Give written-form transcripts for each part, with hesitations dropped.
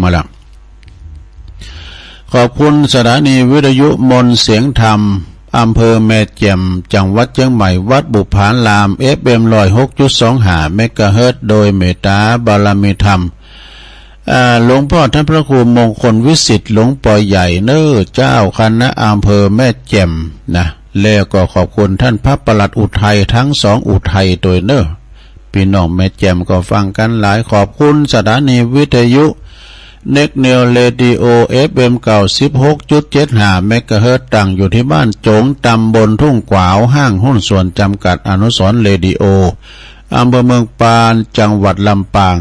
มาแล้วขอบคุณสถานีวิทยุมนเสียงธรรมอำเภอแม่แจ่มจังหวัดเชียงใหม่วัดบุพาราม FM 106.25 เมกะเฮิรตซ์โดยเมตตาบารมีธรรมหลวงพ่อท่านพระครูมงคลวิสิทธิ์หลวงปู่ใหญ่เน้อเจ้าคณะอำเภอแม่แจ่มนะแล้วก็ขอบคุณท่านพระปลัดอุทัยทั้งสองอุทัยโดยเน้อพี่น้องแม่แจ่มก็ฟังกันหลายขอบคุณสถานีวิทยุเน็กเนลเรดิโอ FM 96.75 เมกะเฮิรตซ์ตั้งอยู่ที่บ้านโจงตำบลทุ่งกวาวห้างหุ้นส่วนจำกัดอนุสรณ์เรดิโออำเภอเมืองปานจังหวัดลำปาง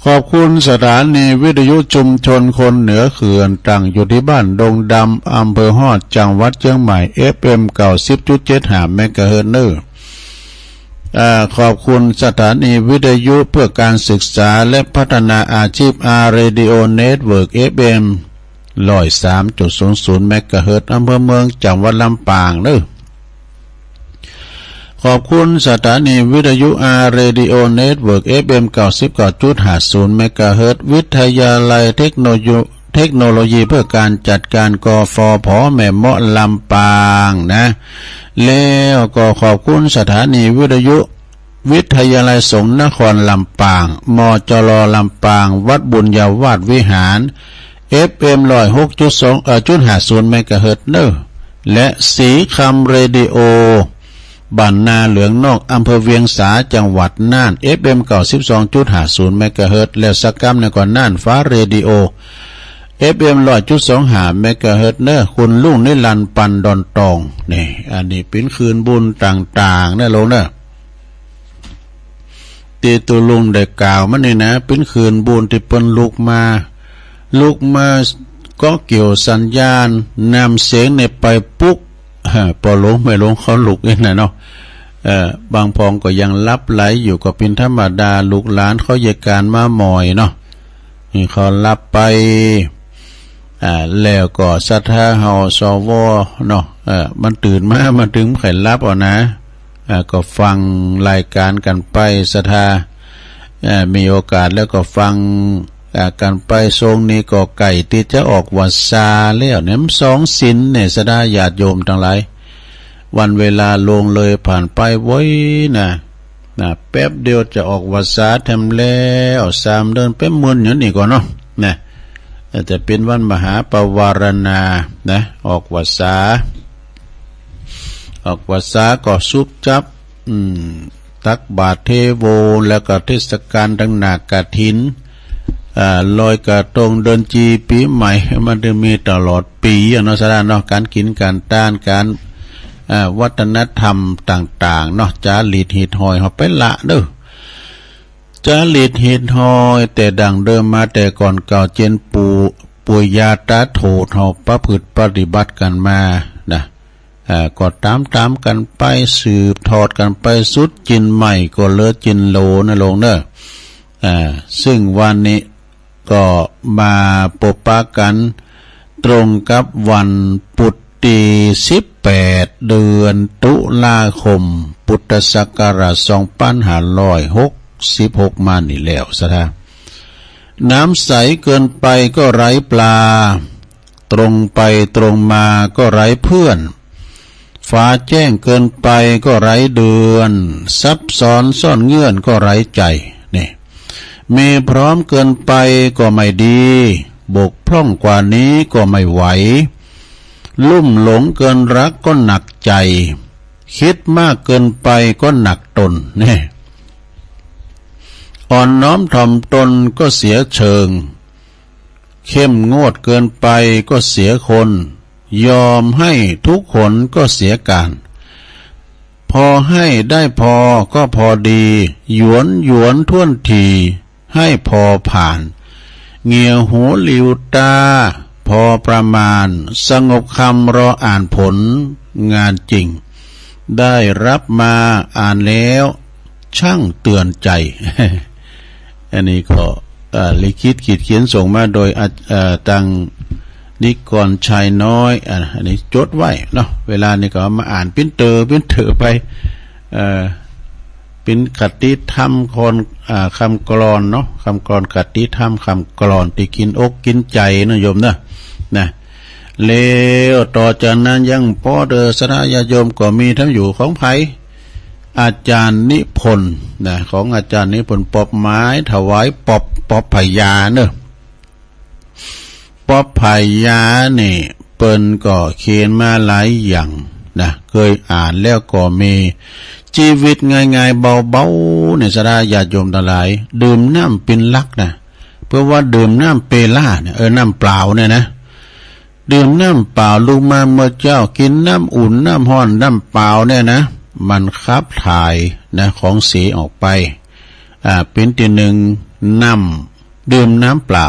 ขอบคุณสถานีวิทยุชุมชนคนเหนือเขื่อนตั้งอยู่ที่บ้านดงดำอำเภอฮอดจังหวัดเชียงใหม่ FM 90.75 เมกะเฮิรตซ์ขอบคุณสถานีวิทยุเพื่อการศึกษาและพัฒนาอาชีพRadio Network FM 103.00 เมกะเฮิรตซ์อำเภอเมืองจังหวัดลำปางเด้อขอบคุณสถานีวิทยุRadio Network FM 99.50 เมกะเฮิรตซ์วิทยาลัยเทคโนโลยีเพื่อการจัดการกฟผ.แม่เมาะลำปางนะแล้วก็ขอบคุณสถานีวิทยุวิทยาลัยสงฆ์นครลำปางมจรลำปางวัดบุญญาวาสวิหาร FM 106.50 เมกะเฮิรตซ์เนอและสีคำเรดิโอบ้านนาเหลืองนอกอำเภอเวียงสาจังหวัดน่าน FM 92.50 เมกะเฮิรตซ์แล้วสักกำในก่อนน่านฟ้าเรดิโอFM 100.25 เมกะเฮิรตซ์เนอคุณลุงนิรันดร์ปันดอนตองนี่อันนี้เป็นคืนบุญต่างๆนะลงเนอะตีตัวลุงได้กล่าวมันนี่นะเป็นคืนบุญที่เปิ้นลุกมาก็เกี่ยวสัญญาณนำเสียงในไปปุ๊กพอลงไม่ลงเขาลุกเองนะเนาะบางพองก็ยังลับไหลอยู่ก็เป็นธรรมดาลูกหลานเขาเหตุการณ์มาหมอยเนาะนี่เขาลับไปแล้วก็ศรัทธาเฮาสวเนาะมันตื่นมามันถึงไขลับเอานะก็ฟังรายการกันไปศรัทธามีโอกาสแล้วก็ฟังกันไปทรงนี้ก็ไก่ที่จะออกวัดซาแล้วเนี่ยสองศีลเนี่ยสดาญาติโยมทั้งหลายวันเวลาลงเลยผ่านไปไว้นะแป๊บเดียวจะออกวัดซาทำแล้ว3 เดือนแป๊บมื้อนี่ก่อนเนาะนะจะเป็นวันมหาปวารณานะออกวัดสาก็ซุบจับตักบาตรเทโวแล้วก็เทศกาลดังหนักกฐินลอยกระทงเดินจีปีใหม่มันจะมีตลอดปีเนาะสถานเนาะการกินการต้านการวัฒนธรรมต่างๆเนาะจารีตหิดหอยเฮาไปละเด้อจารีตหิดหอยแต่ดังเดิมมาแต่ก่อนเก่าเจนปุยาตาโถเฮาประพฤติปฏิบัติกันมานะก็ตามกันไปสืบทอดกันไปสุดจินใหม่ก็เลิศจินโลนะลงเด้อซึ่งวันนี้ก็มาปะปะกันตรงกับวันปุตติ18 เดือนตุลาคมพุทธศักราช2566มานี่แล้วซะท่าน้ำใสเกินไปก็ไร้ปลาตรงไปตรงมาก็ไร้เพื่อนฟ้าแจ้งเกินไปก็ไร้เดือนซับซ้อนซ่อนเงื่อนก็ไร้ใจนี่มีพร้อมเกินไปก็ไม่ดีบกพร่องกว่านี้ก็ไม่ไหวลุ่มหลงเกินรักก็หนักใจคิดมากเกินไปก็หนักตนนี่อ่อนน้อมถ่อมตนก็เสียเชิงเข้มงวดเกินไปก็เสียคนยอมให้ทุกคนก็เสียการพอให้ได้พอก็พอดีหยวนท่วนทีให้พอผ่านเงี่ยหูหลิวตาพอประมาณสงบคำรออ่านผลงานจริงได้รับมาอ่านแล้วช่างเตือนใจ อันนี้ก็ลิขิตเขียนส่งมาโดยตังนิกรชัยน้อยอันนี้จดไว้เนาะเวลานี้ก็มาอ่านปิ้นเตอไป เป็นคติธรรมคนคำกลอนเนาะคำกลอนคติธรรมคำกลอนที่กินอกกินใจนะโยมนะแล้วต่อจากนั้นยังพอเดอสระญาโยมก็มีทั้งอยู่ของไผอาจารย์นิพนธ์นะของอาจารย์นิพนธ์ปอบไม้ถวายปอบพยาเนอะปอบพยานี่เปิ้นก็เขียนมาหลายอย่างนะเคยอ่านแล้วก็มีชีวิตง่ายๆเบาๆเนี่ยสระญาติโยมทั้งหลายดื่มน้ำเป็นลักนะเพราะว่าดื่มน้ำเปล่าเนี่ยน้ำเปล่าเนี่ยนะดื่มน้ำเปล่าลูกมาเมื่อเจ้ากินน้ำอุ่นน้ำห้อนน้ำเปล่าเนี่ยนะมันขับถ่ายนะของเสียออกไปเป็นที่หนึ่งน้ำดื่มน้ำเปล่า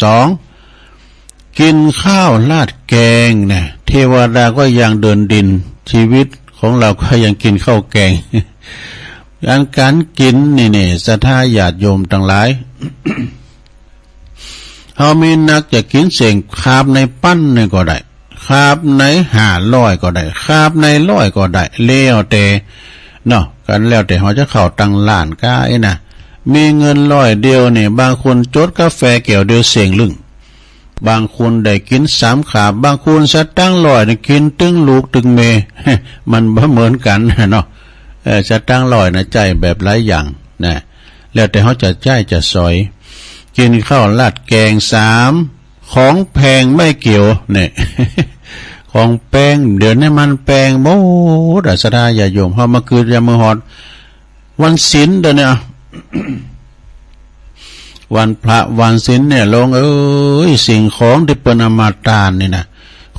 สองกินข้าวราดแกงเนี่ยเทวดาก็ยังเดินดินชีวิตของเราก็ยังกินข้าวแกง การกินนี่ศรัทธาญาติโยมทั้งหลาย เขามีนักจะกินเสียงคาบในปั้นนี่ก็ได้คาบใน500ก็ได้คาบใน100ก็ได้แล้วแต่เนาะกันแล้วแต่เขาจะเข้าตังล้านก้าไอ้นะมีเงิน100เดียวเนี่ยบางคนจดกาแฟแก้วเดียวเสียงลึงบางคนได้กิน3ขาบบางคนสตั้ง100เนี่ยกินตึงลูกตึงเม มันบ่เหมือนกันเนาะสตั้ง100นะใจแบบหลายอย่างนะแล้วแต่เขาจะใจจะสอยกินข้าวราดแกง3ของแพงไม่เกี่ยวเนี่ย ของแพงเดี๋ยวนี้มันแพงโมดศรัทธาญาติโยมเฮามาคืนยามมื้อฮอดวันศีลเด้อเนี่ย วันพระวันศีลเนี่ยลงสิ่งของที่เป็นอมตะนี่นะ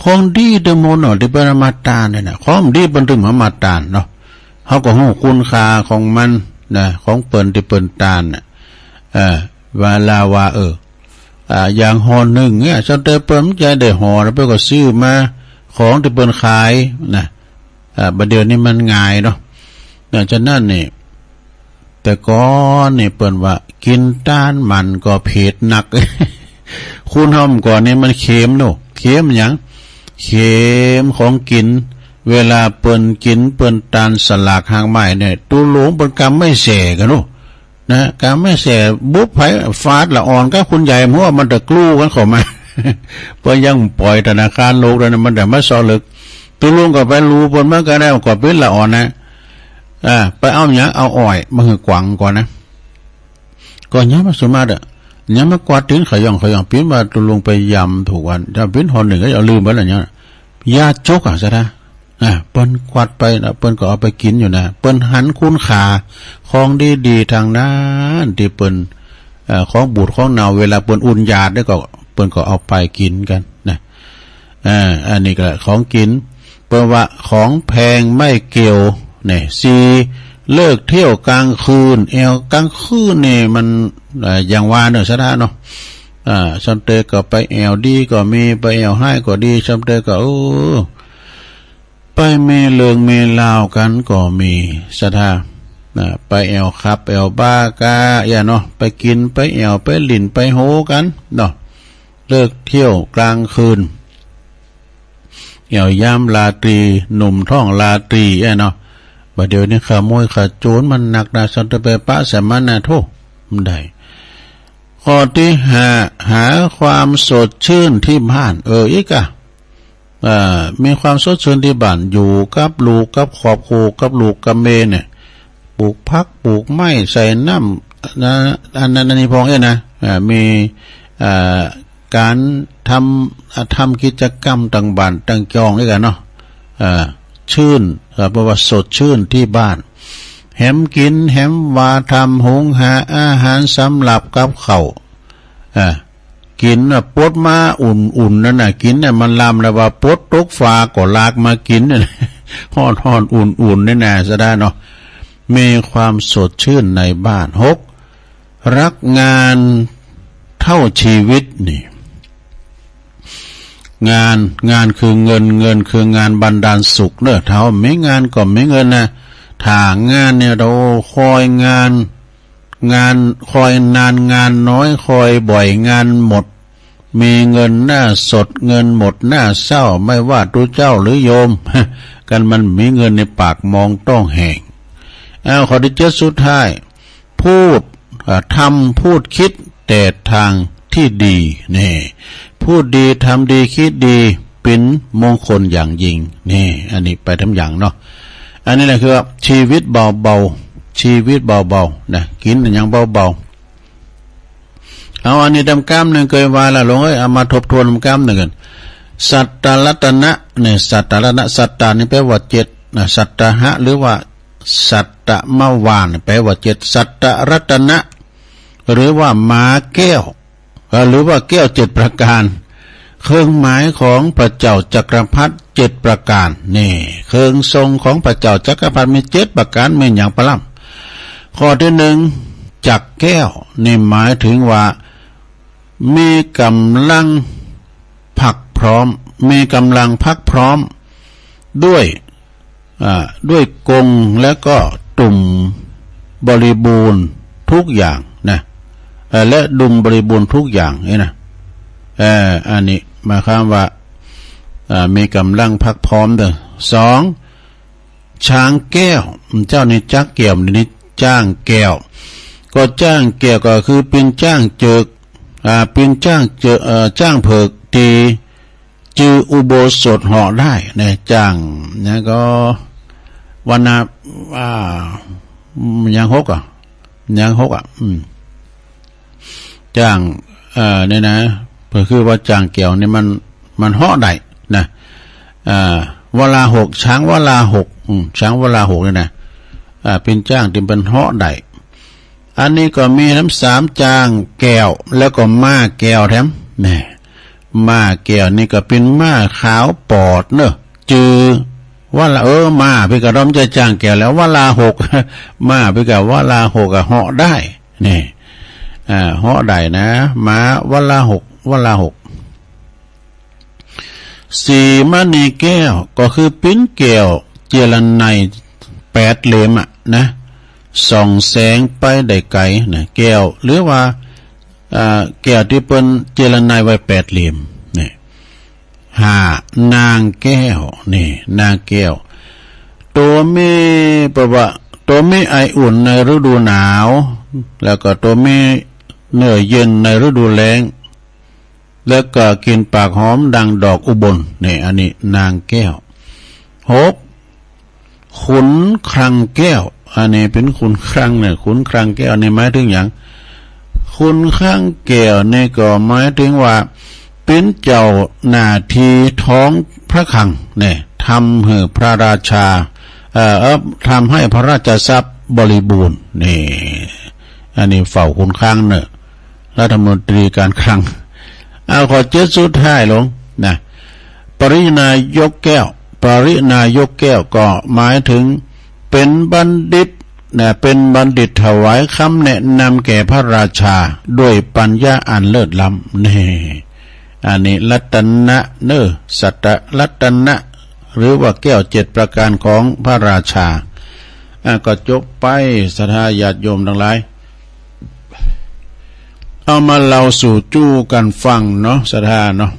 ของดีเด้อโมเนาะที่เป็นอมตะนี่นะของดีเป็นถึงอมตะเนาะเฮาก็ฮู้คุณค่าของมันนะของเปิ้นที่เปิ้นตานน่ะเวลาว่าอย่างห่อหนึ่งเนี่ยชาวเตเปิ้นใจได้ห่อแล้วเปิ้นก็ซื้อมาของที่เปิ้นขายนะบัดเดี๋ยวนี้มันง่ายเนาะฉะนั้นนี่แต่ก่อนนี่เปิ้นว่ากินต้านมันก็เผ็ดหนัก คุณเฮาก่อนนี่มันเค็มเนาะเค็มหยังเค็มของกินเวลาเปิ้นกินเปิ้นตานสลากหางไม้เนี่ยตูหลงเปิ้นกำไม่แสกันเนาะนะการไม่แสบุบไผฟาดละอ่อนก็คุณใหญ่เพราะว่ามันตะกลู่กันเข้ามา เพื่อยังปล่อยธนาคารโลกแล้วมันแต่มาซอลึกตัวลุงก็ไปรู้บนมันก็ได้ก็เป็นละอ่อนนะไปเอาหยังเอาอ้อยมาหือกวางก่อนนะก็ย้ำมาสมาดย้ำมากวาดถึงขย่องปิ้นมาตัวลุงไปยำถูกวันถ้าปิ้นหอนหนึ่งก็อย่าลืมไปละเนี่ยยาจกซะนะเปิ้นกวาดไปนะเปิ้นก็เอาไปกินอยู่นะเปิ้นหันคุณค่าของดีๆทางนั้นที่เปิ้นของบูดของเนาเวลาเปิ้นอุ่นยาได้ก็เปิ้นก็เอาไปกินกันนะอันนี้ก็ของกินเปิ้นว่าของแพงไม่เกี่ยวเนี่ย4เลิกเที่ยวกลางคืนกลางคืนนี่มันอย่างว่าเนาะซะนะเนาะซัมเตก็ไปดีก็มีไปให้ก็ดีซัมเตก็ไปเมเลืองเมลาวกันก็มีศรัทธาไปครับบ้ากาเนาะไปกินไปไปหลินไปโหกันเนาะเลิกเที่ยวกลางคืนยามลาตรีหนุ่มท่องลาตรีเนาะบัดเดี๋ยวนี้ขโมยขโจรมันหนักนะสันตะเปปะสามัญนะโทมันได้ข้อที่หาความสดชื่นที่บ้านอีกมีความสดชื่นที่บ้านอยู่กับลูกกับครอบครัวกับลูกกับเมเนี่ยปลูกผักปลูกไม้ใส่น้ำนะอันนั้นนี่พองนะมีการทำกิจกรรมต่างบ้านต่างจองด้วยกันเนาะชื่นเพราะว่าสดชื่นที่บ้านแหมกินแหมว่าทำหุงหาอาหารสำหรับกับข้าวกินปดมาอุ่นนั่นน่ะกินเนี่ยมันลำแล้วว่าปดตกฟ้าก็ลากมากินเนี่ยฮ้อนอุ่นนี่น่ะซะได้เนาะมีความสดชื่นในบ้าน6รักงานเท่าชีวิตนี่งานคือเงินคืองานบันดาลสุขเนอะเท่าไม่งานก็ไม่เงินนะถ้างานเนี่ยเราคอยงานคอยนานงานน้อยคอยบ่อยงานหมดมีเงินหน้าสดเงินหมดหน้าเศร้าไม่ว่าตัวเจ้าหรือโยม กันมันมีเงินในปากมองต้องแห่ง ข้อที่เจ็ดสุดท้ายพูดทำพูดคิดแต่ทางที่ดีนี่พูดดีทำดีคิดดีเป็นมงคลอย่างยิ่งนี่อันนี้ไปทำอย่างเนาะอันนี้แหละคือชีวิตเบาๆชีวิตเบาๆนะกินอย่างเบาๆเอาอันนี้ดำก้ามหนึ่งเคยว่าละหลวงเอามาทบทวนดำก้ามหนึ่งกันสัตตรัตนะเนี่ยสัตตรัตนะสัตตานี่แปลว่าเจ็ดนะสัตตหะหรือว่าสัตตมวานแปลว่าเจ็ดสัตตรัตนะหรือว่าม้าแก้วหรือว่าแก้วเจ็ดประการเครื่องหมายของพระเจ้าจักรพรรดิเจ็ดประการนี่เครื่องทรงของพระเจ้าจักรพรรดิมีเจ็ดประการมีอย่างประล่ำข้อที่หนึ่งจักแก้วนี่หมายถึงว่ามีกำลังพักพร้อมมีกำลังพักพร้อมด้วยกงและก็ตุ่มบริบูรณ์ทุกอย่างนะและดุมบริบูรณ์ทุกอย่างนี่นะอันนี้หมายความว่ามีกำลังพักพร้อมเด้อสองช้างแก้วเจ้านี่จักแก้วนี่จ้างแก้วก็จ้างแก้วก็คือเป็นจ้างเจิกเป็นจ้างจ้างเผิกตีจืออุโบสถเหาะได้เนี่ยจ้างนะก็วันน่ะยังหกจ้างเนี่ยนะเพื่อคือว่าจ้างแก้วนี่มันเหาะได้นะเวลาหกช้างเวลาหกช้างเวลาหกเนี่ยนะเป็นจ้างที่เป็นเหาะได้อันนี้ก็มีน้ำสามจ้างแก้วแล้วก็ม้าแก้วแถมแม่ม้าแก้วนี่ก็เป็นม้าขาวปอดเนอะจือว่าละม้าไปกับร้อมจะจ้างแก้วแล้วว่าลาหกม้าไปกับว่าลาหกเหาะได้นี่เหาะได้นะม้าว่าลาหกสีมณีแก้วก็คือปิ้นแก้วเจริญใน8เหลี่ยมนะส่องแสงไปได้ไกลนะแก้วหรือว่าแก้วที่เป็นเจริญในไว้8เหลี่ยมนี่5นางแก้วนี่นางแก้วตัวมีประว่าตัวมีไออุ่นในฤดูหนาวแล้วก็ตัวมีเนื้อเย็นในฤดูแล้งแล้วก็กินปากหอมดังดอกอุบลนี่อันนี้นางแก้ว6ขุนครังแก้วอันนี้เป็นขุนครังเนี่ยขุนครังแก้วนี่หมายถึงอย่างขุนครังแก้วนี่ก็หมายถึงว่าเป็นเจ้าหน้าที่ท้องพระคลังเนี่ยทำให้พระราชาทำให้พระราชทรัพย์บริบูรณ์นี่อันนี้เฝ้าขุนครังเนี่ยรัฐมนตรีการคลังเอาขอเจ็ดสุดท้ายลงนะปรินายกแก้วปรินายกแก้วก็หมายถึงเป็นบัณฑิตนะเป็นบัณฑิตถวายคำแนะนำแก่พระราชาด้วยปัญญาอันเลิศล้ำนี่อันนี้รัตนะเนอสัตตรัตนะหรือว่าแก้ว7ประการของพระราชาก็จบไปศรัทธาญาติโยมทั้งหลายเอามาเล่าสู่จู้กันฟังเนาะศรัทธาเนาะ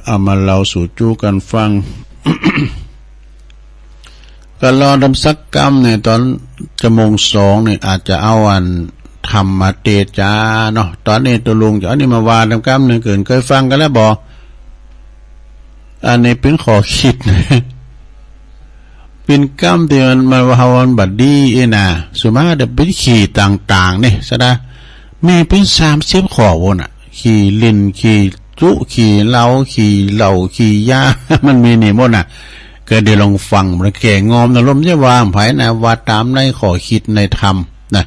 เอามาเล่าสู่จู้กันฟัง ก็รอทำสักกรรมเนี่ยตอน1:02เนี่ยอาจจะเอาอันธรรมเตจาเนาะตอนนี้ตัวลุงจะอันนี้มาวาทำกรรมหนึ่งเกินเคยฟังกันแล้วบอกอันนี้เป็นขอคิดนะเป็นกรรมที่มันมาว่าวันบัดดีนะสุมาเดี๋ยวเป็นขี่ต่างๆเนี่ยซะนะมีเป็น30ข้อวนขี่ลินขี่จุขี่เหล้าขี่ยา มันมีนี่หมดก็เดี๋ยวลองฟังมันแก่งอมนะลมจะวางไผนะว่าตามในขอคิดในธรรมนะ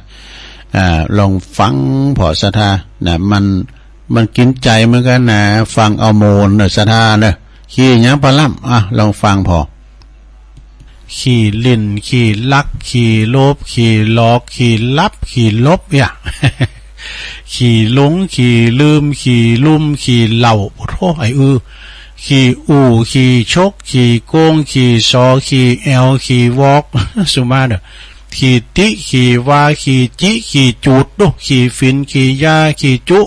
ลองฟังพอศรัทธานะมันกินใจเหมือนกันนะฟังเอาโมนนะศรัทธานะขี่หยังปะล่ำลองฟังพอขี่ลิ้นขี่ลักขี่โลภขี่หลอกขี่ลับขี่ลบเนี่ย ขี่หลงขี่ลืมขี่ลุ่มขี่เหล่าโทษไอ้ขี่อู่ขี่ชกขี่โกงขี่ซอขี่แอลขี่วอก สุมาเด้อขี่ติขี่วาขี่จิขี่จูดดูขี่ฟินขี่ยาขี่จุ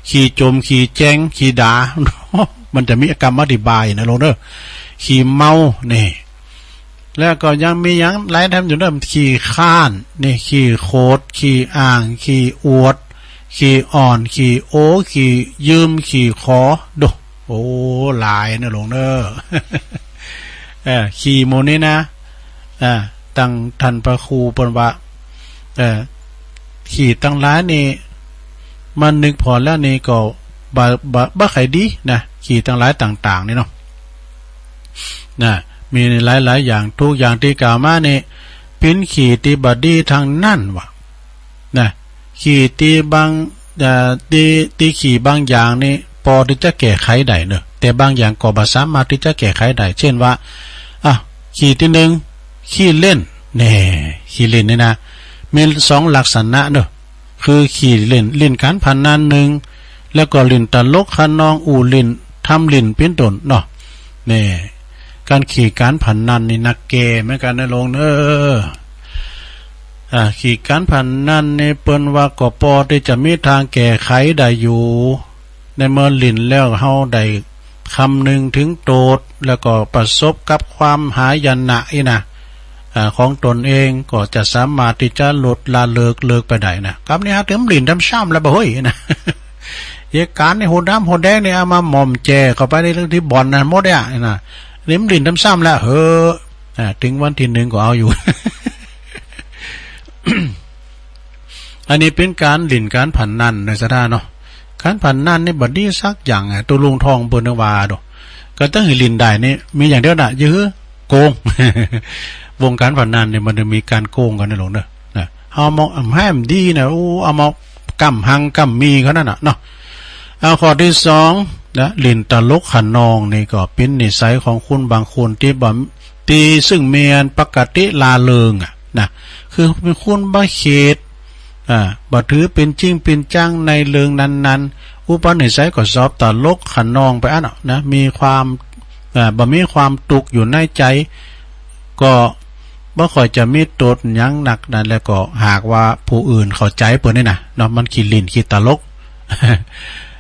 ขี่จมขี่แจงขี่ด่า มันจะมีกรรมอธิบายนะลงเด้อขี่เมาเนี่ย แล้วก็ยังมียังหลายแถมอยู่เริ่มขี้ข้านนี่ขี้โคดขี้อ่างขี้อวดขี้อ่อนขี้โอขี้ยืมขี้ขอดูโอ้หลายนะหลวงเด้อขี้โมนี่นะตั้งทันประครูปนว่าขี้ตั้งหลายนี่มันนึกพอแล้วนี่ก็บ่ไขดีนะขี้ตั้งหลายต่างๆนี่เนาะนะมีหลายๆอย่างทุกอย่างที่กล่าวมานี่เป็นขี้ที่บดีทางนั่นวะนะขี้ที่บางที่ขี้บางอย่างนี่พอที่จะแก้ไขได้เนอะแต่บางอย่างก็บ่สามารถที่จะแก้ไขได้เช่นว่าขี้ที่หนึ่งขี้เล่นแน่ขี้เล่นนี่นะมี2ลักษณะเนอะคือขี้เล่นการพนันหนึ่งแล้วก็เล่นตลกขนองอู่เล่นทำเล่นเป็นต้นเนาะนี่การขี่การพนันนี่นักเกเหมือนกันนะลงขี่การพนันนี่เปิ้นว่าก็พอที่จะมีทางแก้ไขได้อยู่ในเมื่อลิ้นแล้วเฮาได้คำหนึ่งถึงโตดแล้วก็ประสบกับความหายนะนะของตนเองก็จะสามารถที่จะลดละเลิกไปได้นะกับนี่ฮะถึงลิ้นดำช้ำแล้วบ่เฮ้ยนะเหตุการณ์ในโหดดำโหดแดงนี่เอามาหม่อมแจเข้าไปในเรื่องที่บ่อนนะหมดอ่ะนะลิ้มลิ้นซ้ำๆแล้วถึงวันที่ 1ก็เอาอยู่ อันนี้เป็นการลิ้นการผันนันในสถานเนาะการผันนันนี่บัดนี้สักอย่างตัวลุงทองเปิ้นว่าดอกก็ต้องให้ลิ้นได้นี่มีอย่างเดียวน่ะยื้อโกง วงการผันนันเนี่ยมันจะมีการโกงกันในหลงเด้อนะเอามาให้มันดีนะเอามากำหังกำมีเขานั่นน่ะเนาะเอาข้อที่2นะลิ้นตลกขนองนี่ก็เป็นนิสัยของคุณบางคนที่ซึ่งเมียนปกติลาเริงนะคือเป็นคุณบ่เขตบ่ถือเป็นจริงเป็นจังในเรื่องนั้นๆอุปนิสัยก็สอบตลกขนองไปนะมีความบ่มีความตุกอยู่ในใจก็บ่ค่อยจะมีตดหยังหนักนั่นแล้วก็หากว่าผู้อื่นเข้าใจเปิ้นนี่นะเนาะมันขี้ลิ้นขี้ตลก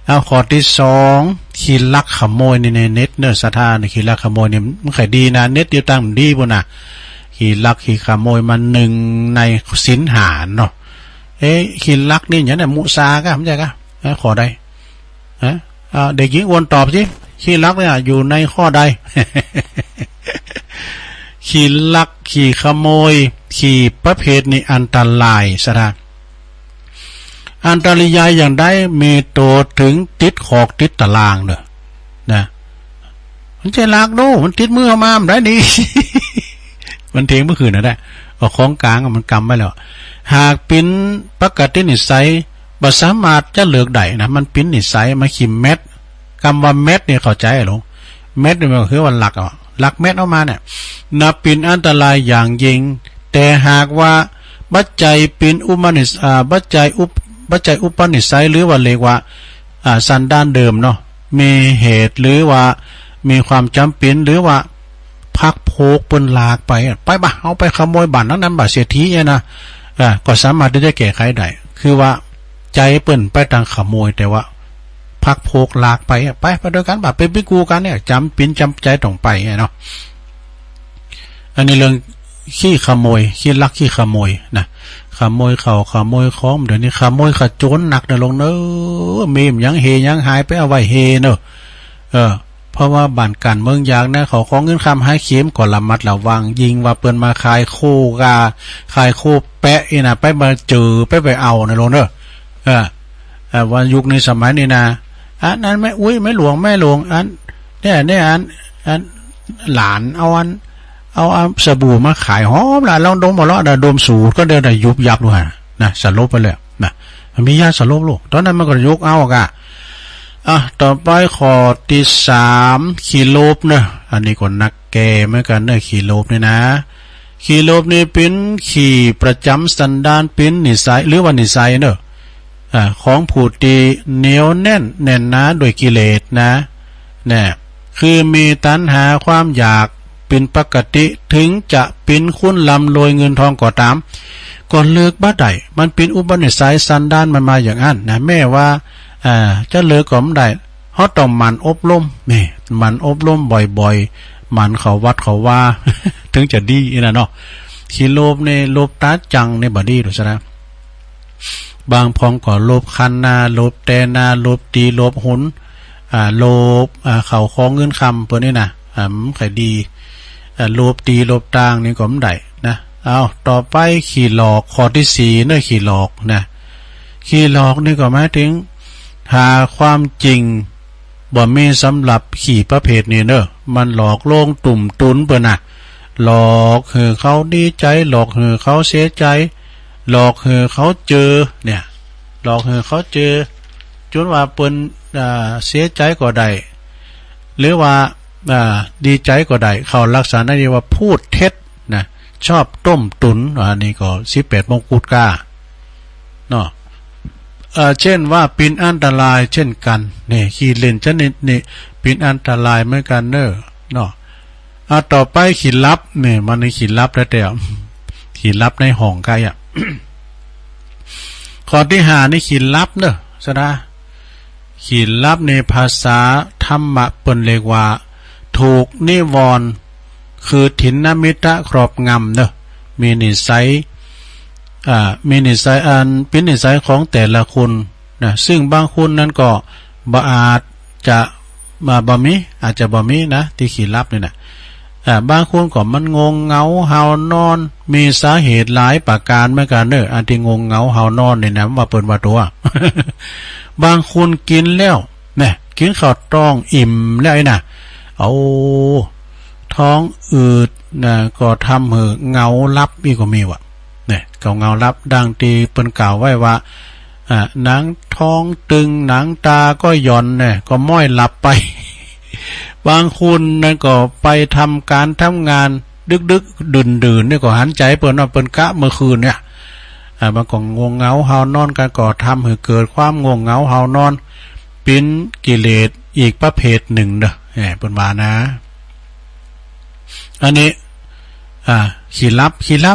เอาข้อที่2ขี้ลักขโมยในเน็ตเนอสถานขี้ลักขโมยนี่มันขายดีนะเน็ตเดียวตั้งดีบ่น่ะขี้ลักขี้ขโมยมัน1ในศีลหาเนาะขี้ลักนี่หยังน่ะมุสากะเข้าใจกะขอใดเด็กหญิงวนตอบสิขี้ลักเนี่ยอยู่ในข้อใด ขี้ลักขี้ขโมยขี้ประเภทนี้อันตรายสถานอันตรายอย่างได้มีโตถึงติดขอกติดตารางเนอะนะมันจะลากดูมันติดมือมามันได้ดี มันเทงเมื่อคืนนะได้เอาของกลางมันกำไว้แล้วหากปิ้นปกตินิสัยบ่สามารถจะเลิกได้นะมันปิ้นนิสัยมาขิมเม็ดคำว่าเม็ดเนี่ยเข้าใจหรอเม็ดเนี่ยมันคือว่าหลักเม็ดออกมาเนี่ยนับเป็นอันตรายอย่างยิ่งแต่หากว่าปัจจัยเป็นปัจจัยอุปนิสัยหรือว่าเรียกว่าสันดานเดิมเนาะมีเหตุหรือว่ามีความจำเป็นหรือว่าพักโพกปนลากไปบ่เอาไปขโมยบ้านนั้นบ่เศรษฐีเนี่ยนะก็สามารถที่จะแก้ไขได้คือว่าใจเปิ้นไปทางขโมยแต่ว่าพักโพกลากไปด้วยกันแบบไปกูกันเนี่ยจำเป็นจำใจต้องไปเนาะอันนี้เรื่องขี้ขโมยขี้ลักขี้ขโมยนะขโมยเขาขโมยของเดี๋ยวนี้ขโมยขโจรหนักนะลงเนอะมีมยังเฮยังหายไปเอาไว้เฮเนอะเพราะว่าบ้านกันเมืองยางนะเขาของเงินคำให้เข็มก่อนละมัดระวังยิงว่าเปิ้นมาขายโคกาขายโคแปะนี่นะไปมาเจอไปเอานะลงเนอะวันยุคในสมัยนี้นะอันนั้นไม่หลวงอันเนี่ยอันหลานเอาสบู่มาขายหอมล่ะลองดมบ่ละดมสูตรก็เดินได้ยุบยับด้วยนะสลบไปเลยนะมันมียาสลบลูกตอนนั้นมันก็ยกเอากะต่อไปข้อที่3ขี้โลภเนอะอันนี้ก็นักแก่เหมือนกันเนอะขี้โลภนี่นะขี้โลภนี่เป็นขี้ประจำสันดานเป็นนิสัยหรือว่านิสัยเนอะของผู้ที่เหนียวแน่นหนาด้วยกิเลสนะเนี่ยคือมีตัณหาความอยากเป็นปกติถึงจะเป็นคุณลำรวยเงินทองก็ตามก็เลิกบ่ได้มันเป็นอุปนิสัยสันดานมันมาอย่างนั้นนะแม่ว่าจะเลิกก็ไม่ได้เฮาต้องมันอบรมนี่มันอบรมบ่อยๆมันเขาวัดเขาว่า ถึงจะดีนะเนาะขี้โลภในโลภตาจังในบดีหรือซะนะบางพองก็โลภคันนาโลภแต่นาโลภตีโลภหุนโลภเข่าคองเงินคำเปิ้นนี่นะไข่ดีโลภตีโลภต่างนี่ก็ไม่ได้นะเอาต่อไปขี้หลอกข้อที่สี่เนี่ยขี้หลอกนะขี้หลอกนี่ก็หมายถึงหาความจริงบ่มีสำหรับขี่ประเภทนี้เนอะมันหลอกลวงตุ่มตุนเปิ้นน่ะหลอกให้เขาดีใจหลอกให้เขาเสียใจหลอกให้เขาเจอเนี่ยหลอกให้เขาเจอจนว่าเปิ้นเสียใจก็ได้หรือว่าดีใจก็ได้เขาลักษณะนี้ว่าพูดเท็จนะชอบต้มตุนอันนี้ก็18มงกุฎกาเนาะเช่นว่าเป็นอันตรายเช่นกันนี่ขี้เล่นชนิดนี้เป็นอันตรายเหมือนกันเนาะต่อไปขี้ลับนี่มันในขี้ลับแล้วแต่ขี้ลับในห้องไกอ่ะ ข้อที่5นี่ขี้ลับเนอะซะนะขี้ลับในภาษาธรรมะเปิ้นเรียกว่าถูกนิวรณ์คือถินนมิตะครอบงำเนอะมีนิสัยมีนิสัยอันเป็นนิสัยของแต่ละคนนะซึ่งบางคนนั้นก็บ่อาจจะมาบ่มีอาจจะบ่มีนะที่ขี้ลับนี่นะบางคนก็มันงงเงาเฮานอนมีสาเหตุหลายประการเหมือนกันเนอะอันที่งงเงาเฮานอนนี่นะว่าเปิ้นว่าตัว บางคนกินแล้วเนี่ยกินข้าวต้องอิ่มแล้วไอ้น่ะเอาท้องอืดนะก็ทำให้เงาลับอีกก็มีว่ะเนี่ยเงาลับดังตีเปิ้นกล่าวไว้ว่าหนังท้องตึงหนังตาก็หย่อนเนี่ยก็ม้อยหลับไป บางคนนั่นก็ไปทำการทำงานดึกๆดื่นๆเนี่ยก็หันใจเปิ้นว่าเปิ้นกะเมื่อคืนเนี่ยบางก็งงเงาเฮานอนกันก็ทำให้เกิดความงงเงาเฮานอนเป็นกิเลสอีกประเภทหนึ่งเด้อเปิ้นว่านะอันนี้ขี้ลับ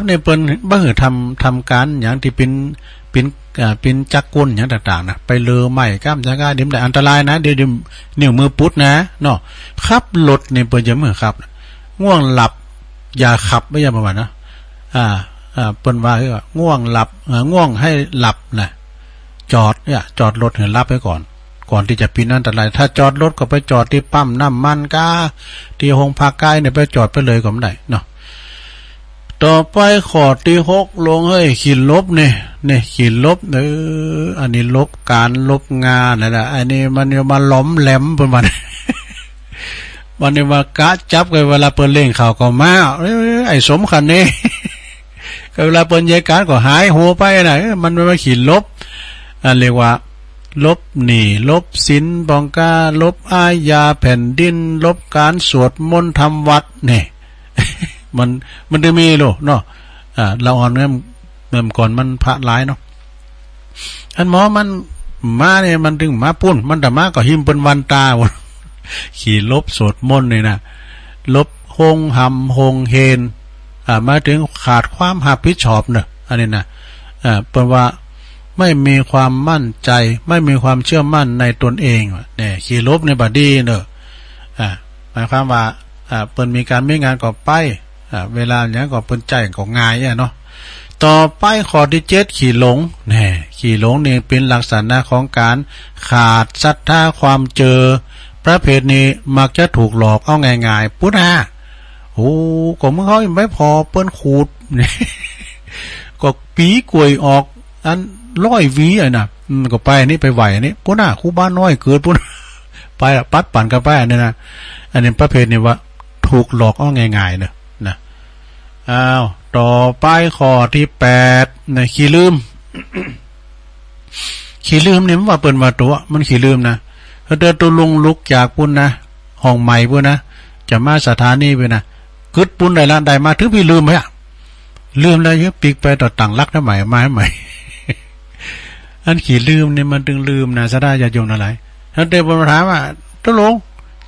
เนี่ยเปิ้นบ่ฮือทำการอย่างที่เป็นจักรกลอย่างต่างๆนะไปเลอไม้ก้ามจักรเดี๋ยวได้อันตรายนะเดี๋ยวนิ้วมือปุ๊ดนะเนาะขับรถนี่เปิ้นจะมือขับง่วงหลับอย่าขับไม่อย่าประมาณนะเปิ้นว่าคือง่วงหลับง่วงให้หลับนะจอดรถให้หลับไว้ก่อนที่จะเป็นอันตรายถ้าจอดรถก็ไปจอดที่ปั๊มน้ำมันกาที่โรงพักใกล้เนี่ยไปจอดไปเลยก็ไม่ได้เนาะต่อไปข้อที่6ลงเฮ้ยขีดลบเนี่ยขีดลบอันนี้ลบการลบงานนะอันนี้มันมาล้อมแหลมประมาณ วันนี้ว่ากะจับกันเวลาเปิ้นเล่งข่าวก็มาไอ้สมคันนี้ ก็เวลาเปิ้นยายการก็หายหัวไปน่ะมันมาขีดลบเรียกว่าลบหนี้ลบสินบองกาลบอาญาแผ่นดินลบการสวดมนต์ทำวัดนี่ มันจะมีโลเนาะเราอ่อนเริ่มก่อนมันพระหลายเนาะอันหมอมันมาเนี่ยมันถึงมาปุ้นมันแต่มาก็หิมเป็นวันตาขี่ลบสวดมนต์นี่นะลบหงหำหงเฮนมาถึงขาดความรับผิดชอบเนอะอันนี้นะแปลว่าไม่มีความมั่นใจไม่มีความเชื่อมั่นในตนเองเนี่ยขี่ลบในบัดดี้เนอะหมายความว่าเปิ้นมีการไม่งานก็ไปเวลาเนี้ยก็เปิ้นใจก็ง่ายเนาะต่อไปข้อที่7ขี่หลงเนี่ยขี่หลงนี่เป็นลักษณะของการขาดศรัทธาความเจอประเภทนี้มักจะถูกหลอกเอาง่ายๆปุ๊ดโอ้ก็มึงเขาไม่พอเปิ้นขูด ก็ปีกล้วยออกอัน100 หวีน่ะก็ไปนี่ไปไหวนี่ปุ๊ดครูบ้านน้อยเกิดปุ๊ด ไปปัดปั่นกันไปอันนี้นะอันนี้ประเภทนี้ว่าถูกหลอกเอาง่ายๆนะต่อไปข้อที่8นะขี้ลืม ขี้ลืมเนี่ยมันว่าเปิ้นว่าตัวมันขี้ลืมนะถ้าเดินตัวลงลุกจากปุ่นนะห้องใหม่ปุ่นนะจะมาสถานีไปนะกึดปุ่นได้ละได้มาถึงพี่ลืมไหมลืมแล้วยึดปีกไปต่อต่างลักได้ใหม่มาใหม่ อันขี้ลืมเนี่ยมันถึงลืมนะสะได้จะยงอะไรถ้าเดินบนถามว่าตัวลง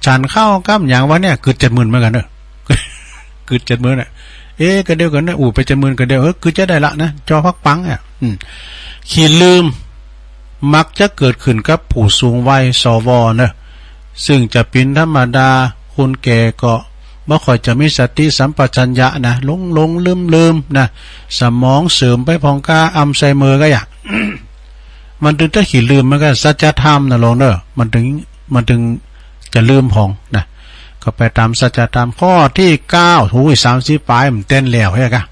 ฉันเข้าก้ามอย่างวะเนี่ยกึด70,000เหมือนกันเนอะ กึด70,000เนี่ยก็เดียวกันนะไป70,000ก็เดียวคือจะได้ละนะจอพักปังขี้ลืมมักจะเกิดขึ้นกับผู้สูงวัยสวนะซึ่งจะเป็นธรรมดาคนแก่ก็ บ่ค่อยจะมีสติสัมปชัญญะนะหลงลืมนะสมองเสริมไปพองกาอัลไซเมอร์ก็อย่าง มันถึงจะขี้ลืมมันก็สัจธรรมนะลงเด้อมันถึงจะลืมพองนะก็ไปตามสัจธรรมข้อที่9หู30ปลายมันเต้นแล้วให้กะ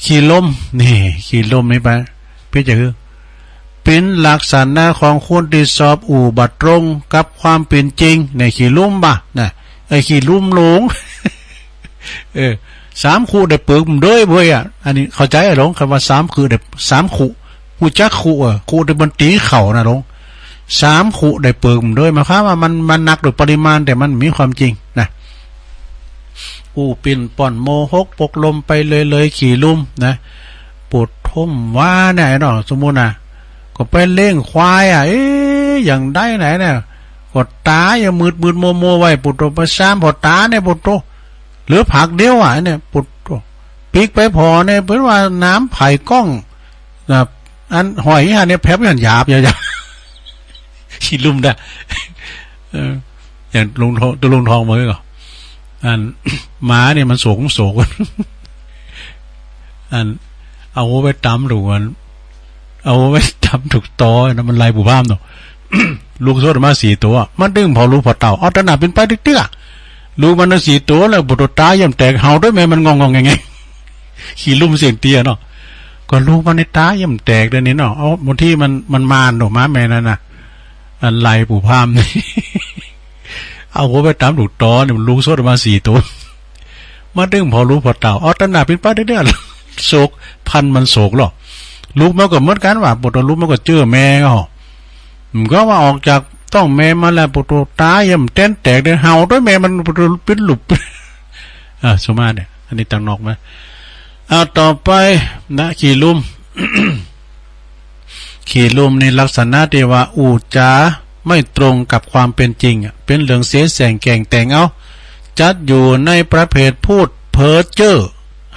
ขี้ลมนี่ขี้ลมนี่ไปพี่จะคือเป็นลักษณะของคนที่สอบอุบัติตรงกับความเป็นจริงในขี้ลุ่มบ่ะนะไอ้ขี้ลุ่มหลง 3 คู่ได้เปิกมันด้วยเว้ยอ่ะอันนี้เข้าใจหรอคำว่า3คือได้3คู่หูจักคู่คู่ได้บนตีเข่านะหลง3 คู่ได้เปิกมันด้วยมาครับว่ามันหนักโดยปริมาณแต่มันมีความจริงนะปิ่นป่อนโมหกปกลมไปเลยขี่ลุ่มนะปวดทุ่มว่าเนี่ยเนาะสมมุตินะก็ไปเล่งควายอย่างได้ไหนเนี่ยกดตาอย่ามืดโมไว้ปุตโตประสามพอตาเนี่ยปุตโตเหลือผักเดียวเนี่ยปุตโตปีกไปพอเนี่ยเป็นว่าน้ำไผ่ก้องนะอันหอยเนี่ยแผลเป็นหยาบขี้ลุ่มได้อย่างลุงทองมือก่อนอันหมาเนี่ยมันโศกอันเอาไปตำดูกันเอาไปตำถูกตอนะมันลายบุพามเนาะ ลูกโซดมา4 ตัวมันดึงพอลูกพอเต่าเอาตะหนาเป็นไปเตี้ยลูกมัน4 ตัวแล้วบุตรตาย่ำแตกเห่าด้วยแม่มันงงไงขี่ลุ่มเสียงเตี้ยเนาะก็ลูกมันในตาย่ำแตกเดี๋ยวนี้เนาะเอาบางที่มันมานหนูม้าแม่นั่นน่ะอันลายบุพามนี่ เอาหัวไปตามถูกตอเนี่ยลูกโซดมา4 ตัวมาดึงพอลูกพอเต่าเอาตะหนาเป็นไปเตี้ยโศกพันมันโศกหรอลูกมันก็เหมือนกันว่าปุตตลูกมันก็เจอแม่ก็ว่าออกจากต้องแม่มาแล้วปุตตตาย่ำเต้นแตกเดินเห่าด้วยแม่มันเป็นหลุบสมาเนี่ยอันนี้ต่างนอกมาเอาต่อไปนะขี่ลุ่ม ขี่ลุ่มในลักษณะที่ว่าอูจาไม่ตรงกับความเป็นจริงเป็นเรื่องเสียแสงแก่งแต่งเอาจัดอยู่ในประเภทพูดเพ้อเจ้อ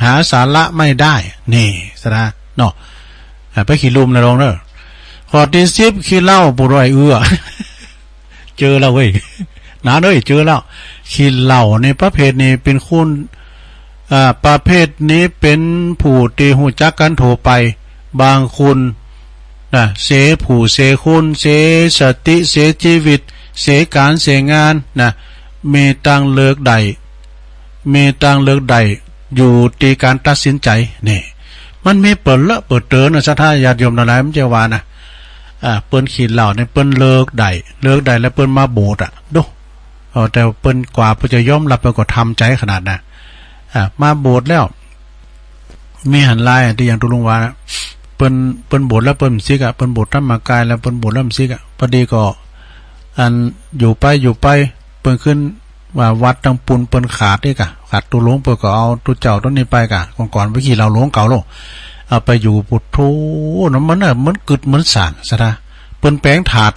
หาสาระไม่ได้นี่สระเนาะไปขี่ลุ่มนะลงเนอะขอที่10ขี้เหล้าปุรอยเจอแล้วเว้ยนะเด้ยเจอแล้วขี้เหล้าในประเภทนี้เป็นคุณประเภทนี้เป็นผู้ที่หูจักกันโทไปบางคุณนะเสผู้เสคุณเสสติเสชีวิตเสการเสงานนะมีตังเลิกใดอยู่ที่การตัดสินใจนี่มันมีเปิดเปิดนะสัทธาญาติโยมหลายมันจะว่านะเปิ้นขีดเหล่าเนี่ยเปิ้นเลิกใดแล้วเปิ้นมาโบสถ์ดูแต่เปิ้นกว่าเปิ้นจะยอมรับเปิ้นก็ทำใจขนาดน่ะมาโบสถ์แล้วมีหันลายที่อย่างตุลุงว่านะเปิ้นโบสถ์แล้วเปิ้นซิกเปิ้นโบสถ์ธรรมกายแล้วเปิ้นโบสถ์แล้วซิกพอดีก็อันอยู่ไปเปิ้นขึ้นว่าวัดตังปุนเปิ้นขาดนี่กะขาดตุลุงเปิ้นก็เอาตุเจ้าต้นนี้ไปกะก่อนไปขี่เราหลวงเก่าโลเอาไปอยู่ปุถุน้ำมันกึดเหมือนสารซะนะเปิ้นแปลงถาด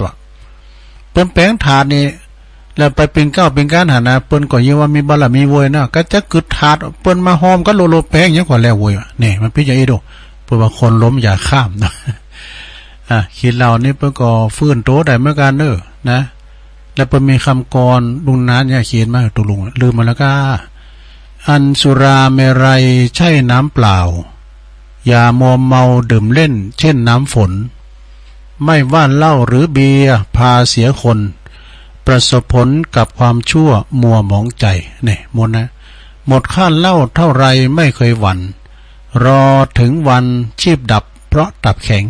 เปิ้นแปลงถาดนี่แล้วไปเป็นเก้าเป็นการหานะเปิ้นก็ยิ่งว่ามีบารมีโวยนะก็จะกึดถาดเปิ้นมาหอมก็โลแปลงยังกว่าแล้วโวยนี่มันพี่ใหญ่ดูเปิ้นว่าคนล้มอย่าข้ามนะคิดเรานี่เปิ้นก็ฟื้นโตได้เหมือนกันเด้อนะแล้วเปิ้นมีคำกรลุงนานเนี่ยเขียนมาตุลุงลืมมาแล้วก็อันสุราเมรัยใช่น้ำเปล่าอย่ามัวเมาดื่มเล่นเช่นน้ำฝนไม่ว่าเหล้าหรือเบียร์พาเสียคนประสบผลกับความชั่วมัวหมองใจนี่หมดนะหมดค่าเหล้าเท่าไรไม่เคยหวั่นรอถึงวันชีพดับเพราะตับแข็ง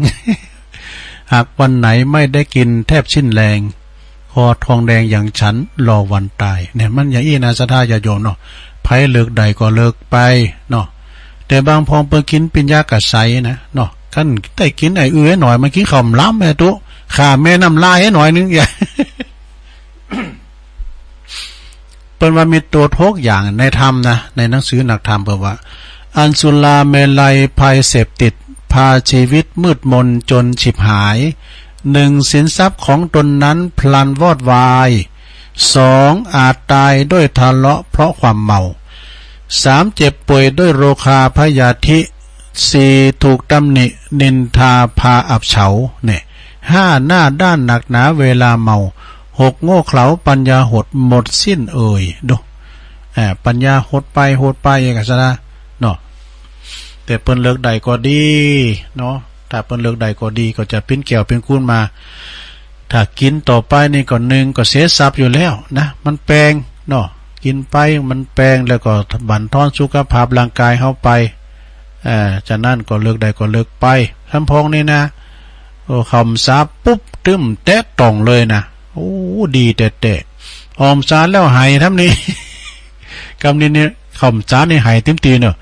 หากวันไหนไม่ได้กินแทบสิ้นแรงคอทองแดงอย่างฉันรอวันตายเนี่ยมันอย่างอี้นะสัทธาญาติโยมเนาะไผเลิกใดก็เลิกไปเนาะแต่บางพองเปิดกินปิญญากะใสนะเนาะกันได้กินไอ้หน่อยมากินข้าวล้ำแม่ตุ๊ข้าแม่น้ำลายให้หน่อยนึงอย่า เป็นว่ามีตัวทกอย่างในธรรมนะในหนังสือหนักธรรมบอกว่าอันสุราเมลัยภัยเสพติดพาชีวิตมืดมนจนฉิบหาย1สินทรัพย์ของตนนั้นพลันวอดวาย2อาจตายด้วยทะเลาะเพราะความเมา3เจ็บป่วยด้วยโรคาพยาธิ4ถูกตำหนินินทาพาอับเฉาเนี่ย5หน้าด้านหนักหนาเวลาเมา6โง่เขลาปัญญาหดหมดสิ้นดู ปัญญาโหดไปอย่างกันซะนะเนาะแต่เปิ้นเลิกใดก็ดีเนาะถ้าเปิ้นเลิกใดก็ดีก็จะเป็นแก้วเป็นคูนมาถ้ากินต่อไปนี่ก็หนึ่งก็เสียทรัพย์อยู่แล้วนะมันแปลงเนาะกินไปมันแปลงแล้วก็บั่นทอนสุขภาพร่างกายเฮาไปจากนั้นก็เลิกใดก็เลิกไปคำพองนี่นะคำสาปุ๊บตึ้มแตะต่องเลยนะโอ้ดีแต่ออมสารแล้วหายทำนี้คำนี้เนี่ยคำสารนี่หายเต็มตีเนอะ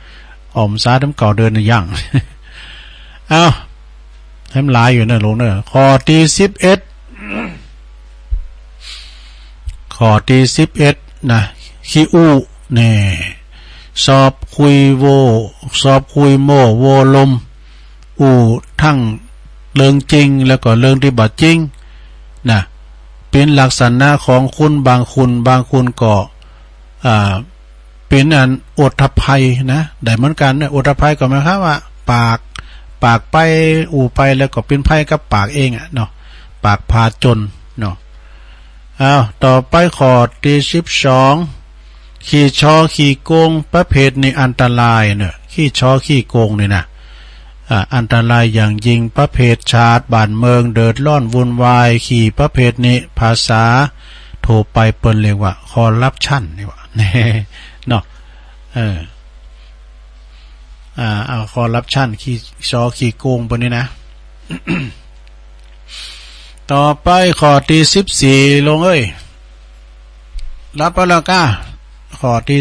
ออมสารทำเก่าเดินย่างเอาทำลายอยู่เนอะลงเนอะข้อที่11ข้อที่11นะขี้อู้เนี่ยสอบคุยโวสอบคุยโมโวลมอู้ทั้งเรื่องจริงแล้วก็เรื่องที่บ่จริงนะเป็นลักษณะของคุณบางคุณก็เป็นอันอดภัยนะได้เหมือนกันเนี่ยอดภัยก็หมายความว่าปากไปอู่ไปแล้วก็เป็นภัยกับปากเองอ่ะเนาะปากพาจนเนาะต่อไปข้อที่12ขี้ช้อขี้โกงประเภทนี้อันตรายเนี่ยขี้ช้อขี้โกงนี่นะอันตรายอย่างยิ่งประเภทชาติบ้านเมืองเดือดร้อนวุ่นวายขี่ประเภทนี้ภาษาโทรไปเปิ้นเรียกว่าคอร์รัปชันนี่ว่าเนาะเอาคอร์รัปชันขี้ช้อขี้โกงเปิ้นนี่นะ ต่อไปข้อที่14ลงรับไปแล้วก้าข้อที่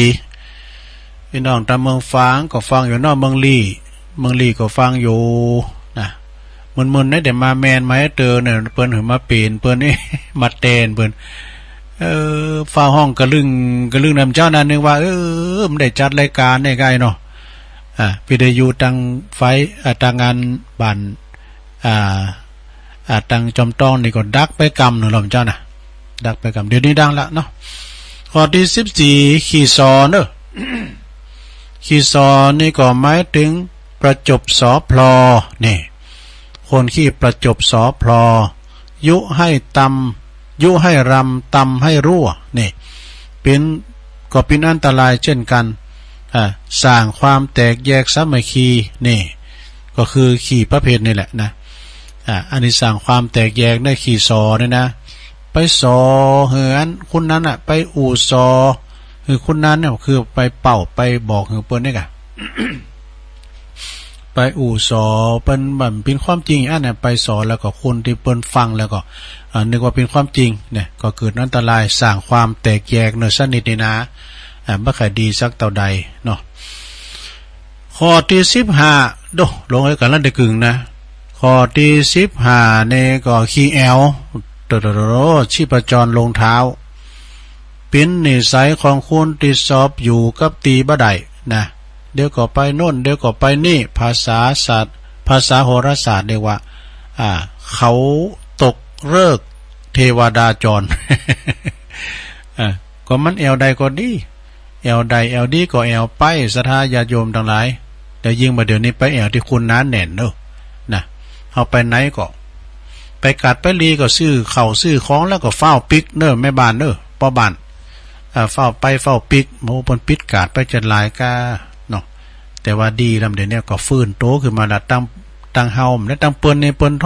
14พี่น้องตามเมืองฟางก็ฟังอยู่นอกเมืองลี่ก็ฟังอยู่นะมึนๆได้แต่มาแมนมาให้เตอเนี่ยเปิ้นถึงมาปีนเปิ้นนี่ มาเตนเปิ้นฟ้าห้องกระลึงนำเจ้านั้นนึกว่ามันได้จัดรายการได้ไงเนาะวิทยุตังไฟตังงานบ้านตังจอมต้องนี่ก็ดักไปกำหนึ่งหรอเจ้านะดักไปกำเดี๋ยวนี้ดังละเนาะข้อที่14ขี่ซอเนอะ ขี่ซอนี่ก็หมายถึงประจบสอพลอนี่คนขี้ประจบสอพลอยุให้รำตำให้รั่วนี่เป็นก็เป็นอันตรายเช่นกันสร้างความแตกแยกสามัคคีนี่ก็คือขี่ประเภทนี่แหละนะอันนี้สร้างความแตกแยกได้ขี่ซอเนี่ยนะไปซอเหือนคุณนั้นไปอู่ซอคือคุณนั้นเนี่ยคือไปเป่าไปบอกเหือเปิ้นนี่กะ ไปอู่ซอเป็นแบบเป็นความจริงอันเนี่ยไปสอนแล้วก็คนที่เปิ้นฟังแล้วก็นึกว่าเป็นความจริงเนี่ยก็เกิดอันตรายสร้างความแตกแยกเนอะสนิทนี่นะบ่ค่อยดีสักเท่าใดเนาะข้อที่15โดลงให้กันแล้วได้กึ่งนะข้อที่15เนี่ยก็ขี้แอวชีพจรลงเท้าเป็นนิสัยของคนที่สอบอยู่กับตีบ่ได้นะเดี๋ยวก็ไปโน่นเดี๋ยวก็ไปนี่ภาษาศาสตร์ภาษาโหราศาสตร์เรียกว่าเขาตกฤกษ์เทวดาจร ก็มันแอวใดก็ดีแอวใดแอวดีก็แอวไปศรัทธาญาติโยมทั้งหลายแต่ยิ่งมาเดี๋ยวนี้ไปแอวที่คุณนั้นแน่นเนอะนะเอาไปไหนก็ไปกัดไปลีก็ซื้อเข่าซื้อของแล้วก็เฝ้าปิกเนอะแม่บ้านเนอะพ่อบ้านเฝ้าไปเฝ้าปิกโมปนปิดกาดไปจนหลายกาเนาะแต่ว่าดีลำเดี๋ยวนี้ก็ฟื้นโตขึ้นมาละตั้งเฮาและตั้งเปิ้นในเปิ้นโท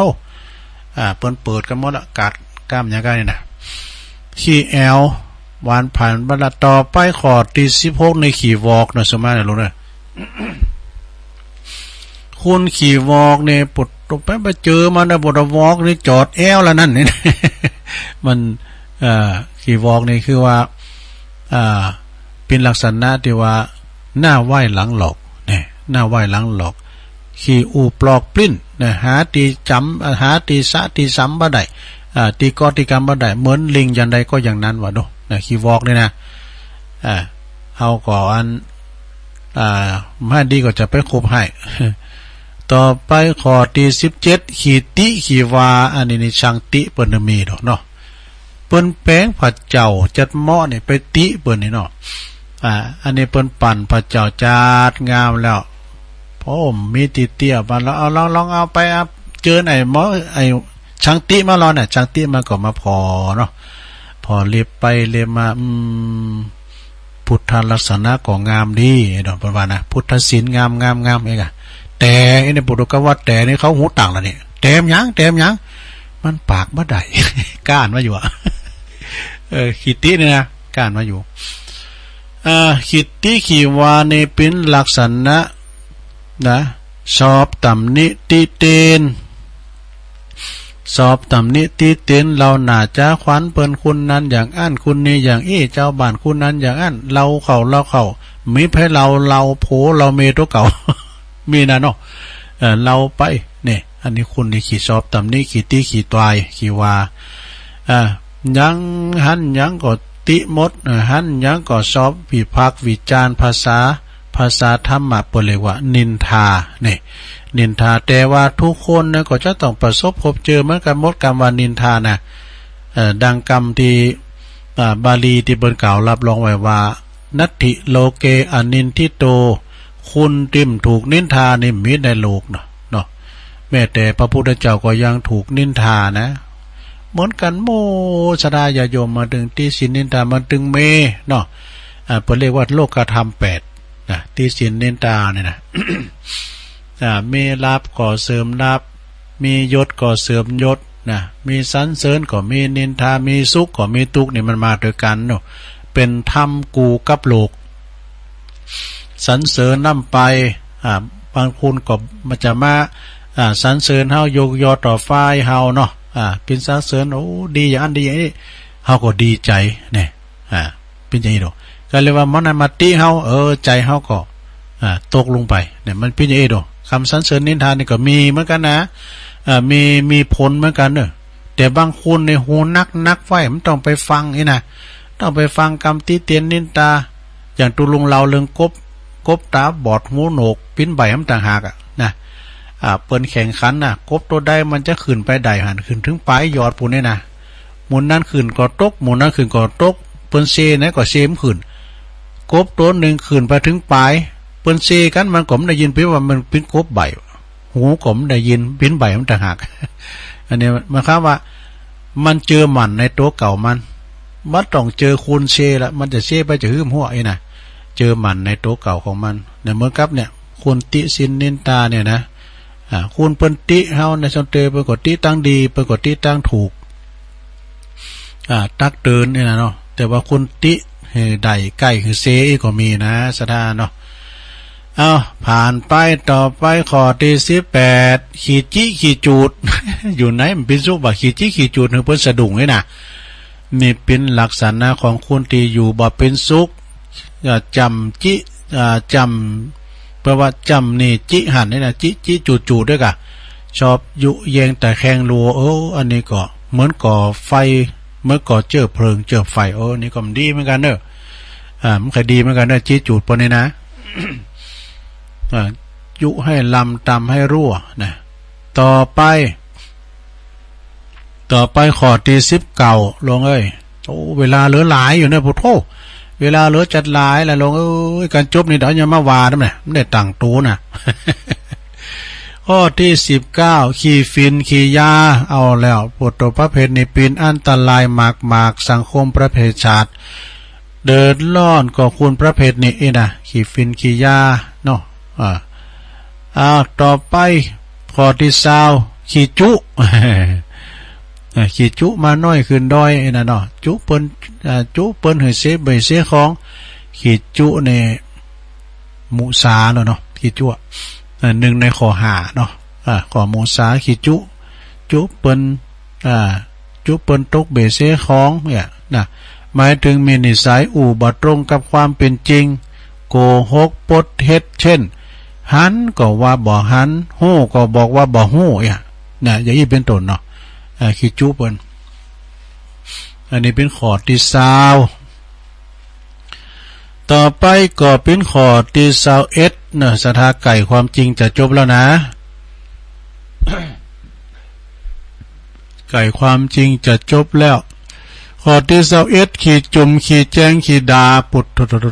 เปิ้นเปิดกันหมดละกาดกล้ามอย่างไรนะขี้แอววานผ่านบรรต่อไปขอที่16ในขี่วอกเนาะสมัยนั้นลูกเนาะ คุณขี่วอกเนี่ยปุดไปเจอมันนะบดวอกนี่จอดแอวแล้วนั่นนี่ มันขี่วอกนี่คือว่าเป็นลักษณะที่ว่าหน้าไหวหลังหลอกเนี่ยหน้าไหวหลังหลอกขี่อูปลอกปลิ้นเนี่ยหาตีจำหาตีสะตีซ้ำบ่ได้ตีกอตีกรรมบ่ได้เหมือนลิงอย่างใดก็อย่างนั้นวะดูเนี่ยขี่วอกนี่นะเอาก่อนไม่ดีก็จะไปคบให้ ต่อไปข้อที่17ขีติขีวาอันนี้นี่ช่างติเปิ้นมีดอกเนาะเปิ้นแป้งพระเจ้าจัดหม้อนี่ไปติเปิ้นนี่เนาะอันนี้เปิ้นปั่นพระเจ้าจัดงามแล้วผมมีติเตี้ยมาแล้วเอาลองเอาไปเจอไหนหมอไอ้ช่างติมารอน่ะช่างติมาก็มาพอเนาะพอเล็บไปเล็บมา พุทธลักษณะก็งามดีดอกประมาณนะพุทธศีลงามงามงามเองอะแต่ไอ้ในปุถุกวัตแต่นี่เขาหูต่างแล้วนี่แต้มยังมันปากบ่ได้ ก้านมาอยู่อะขีติเนี่ยนะก้านมาอยู่ขีติขีวาในเป็นลักษณะนะสอบตำนิติเตนสอบตำนิติเตนเราหนาจ้าขวัญเปิ้นคุณนั้นอย่างอั้นคุณนี้อย่างเจ้าบ้านคุณนั้นอย่างอั้นเราเข้ามีให้เราโผเราเมตัวเก่า มีนะเนาะเราไปเนี่ยอันนี้คุณนี่ขีสอบตำนิขีติขีตวายขีวายังหันยังก็ติมดหันยังก็สอบวิพากษ์วิจารณ์ภาษาธรรมะเปเรียกว่านินทาเนี่ยนินทาแต่ว่าทุกคนนะก็จะต้องประสบพบเจอเหมือนกันหมดกรรมว่านินทานะดังกรรมที่บาลีที่เปิ้นกล่าวรับรองไว้ว่านัตถิโลเกอนินทิโตคุณติมถูกนินทานี่มีในโลกเนาะแม้แต่พระพุทธเจ้าก็ยังถูกนินทานะเหมือนกันโมสดาญาโยมมาถึงที่ศีลนินทามาถึงเมเนาะเปิ้นเรียกว่าโลกธรรม8นะที่ศีลนินทาเนี่ยนะ มีลาภก่อเสริมลาภมียศก่อเสริมยศนะมีสรรเสริญก็มีนินทามีสุขก็มีทุกข์นี่มันมาด้วยกันเนาะเป็นธรรมกูกับโลกสรรเสริญนำไปบางคนก็มันจะมาสรรเสริญเฮายกยอต่อฝ่ายเฮาเนาะเป็นสรรเสริญโอ้ดีอย่างอันดีอย่างนี้เฮาก็ดีใจเนี่ยเป็นอย่างนี้ดอกก็เรียกว่ามันมาติเฮาใจเฮาก็ตกลงไปเนี่ยมันเป็นอย่างนี้ดอกคำสรรเสริญนินทานี่ก็มีเหมือนกันนะมีผลเหมือนกันเนอะแต่บางคนในหูนักไฟมันต้องไปฟังนี่นะต้องไปฟังคำติเตียนนินทาอย่างตุลุงเราเรื่องกบตาบอดหูโหนกปิ้นใบมันต่างหากนะเปิ้นแข่งขันกบตัวใดมันจะขึ้นไปใดหันขึ้นถึงปลายยอดปุ่นนี่นะหมุนนั้นขึ้นก็ตกหมุนนั้นขึ้นก็ตกเปิ้นเซนะก็เซมขึ้นกบตัวหนึ่งขึ้นไปถึงปลายเปิ้นเซกันมันก็ไม่ได้ยินเพียงว่ามันเป็นกบใบหูก็ไม่ได้ยินปิ้นใบมันต่างหากอันนี้มันครับว่ามันเจอหมันในตัวเก่ามันต้องเจอคูณเซละมันจะเซไปจะหื้มหัวไอ้น่ะเจอหมันในตัวเก่าของมันเนี่ยเมื่อกับเนี่ยคุณติสินนินตาเนี่ยนะคุณเปิ้นติเฮาในสนเตเปิ้นก็ติตั้งดีเปิ้นก็ติตั้งถูกตักเดินนี่นะเนาะแต่ว่าคุณติใดใกล้คือเซก็มีนะสดาเนาะผ่านไปต่อไปข้อที่18ขีจิขีจูด อยู่ไหนมันเป็นสุบะขีจิขีจูดคือเพิ่นสะดุ้งนี่นะนี่เป็นลักษณะของคนที่อยู่บ่เป็นสุขจำแปลว่าจำนี่จิหันนี่นะจิจูดด้วยกะชอบยุแยงแต่แข่งรัวอันนี้ก็เหมือนก่อไฟเมื่อก่อเจอเพลิงเจอไฟนี่ก็มันดีเหมือนกันเนอะมันก็ดีเหมือนกันเนอะจิจูดปนนี้นะ ยุให้ลำตำให้รั่วนะต่อไปข้อที่19ลงเวลาเหลือหลายอยู่เนี่ยพุทโธเวลาเหลือจัดหลายแล้วลงการจบนี่เดี๋ยวอย่ามาวาดนะไม่ได้ตั้งตูนะ ข้อที่19ขี่ฟินขี่ยาเอาแล้วปุถุประเภทนี้เป็นอันตรายมากสังคมประเภทชาติเดินล่อนก็คุณประเภทนี้นะขี่ฟินขี่ยาเนาะต่อไปข้อที่20ขี่จุ ขี่จุมาน้อยขึ้นด้อยนะเนาะจุเปิ้นให้เสใบเสของขี่จุในมุสาเนาะขี่จุหนึ่งในข้อ5เนาะข้อมุสาขี่จุเปิ้นตกเบเสของเนี่ยนะหมายถึงมีนิสัยบ่ตรงกับความเป็นจริงโกหกปดเฮ็ดเช่นหันก็ว่าบ่หันฮู้ก็บอกว่าบ่ฮู้เนี่ยอย่างนี้เป็นต้นเนาะขี้จุเปิ้นอันนี้เป็นข้อที่20ต่อไปก็เป็นข้อที่21นะสถาไก่ความจริงจะจบแล้วนะ ไก่ความจริงจะจบแล้วข้อที่21ขี้จุ่มขี้แจ้งขี้ดาปุด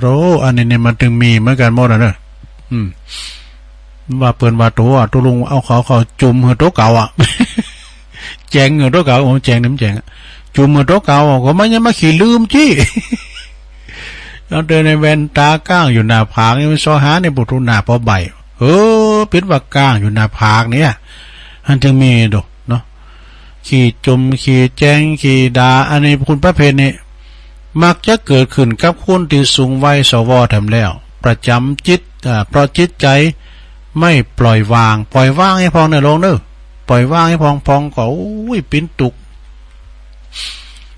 โตอันนี้มันถึงมีเหมือนกันหมดนะเด้อว่าเปิ้นว่าตัวลุงเอาเขาจุ่มหัวโตเก่าแจงหัวโตเก่าแจงน้ำแจงจุ่มหัวโตเก่าก็มันยังมาขี้ลืมจี้ แล้วเดินในแว่นตาก้างอยู่หน้าผากนี่มันซอหาในปุถุนาพอใบปิดว่าก้างอยู่หน้าผากเนี่ยมันจึงมีดอกเนาะขี่จมขี่แจ้งขี่ดาอันนี้คุณประเภทนี้มักจะเกิดขึ้นกับคนที่สูงวัยสวทำแล้วประจำจิตเพราะจิตใจไม่ปล่อยวางให้พองในลงเด้อปล่อยวางให้พองก็อุ้ยปิ้นตุก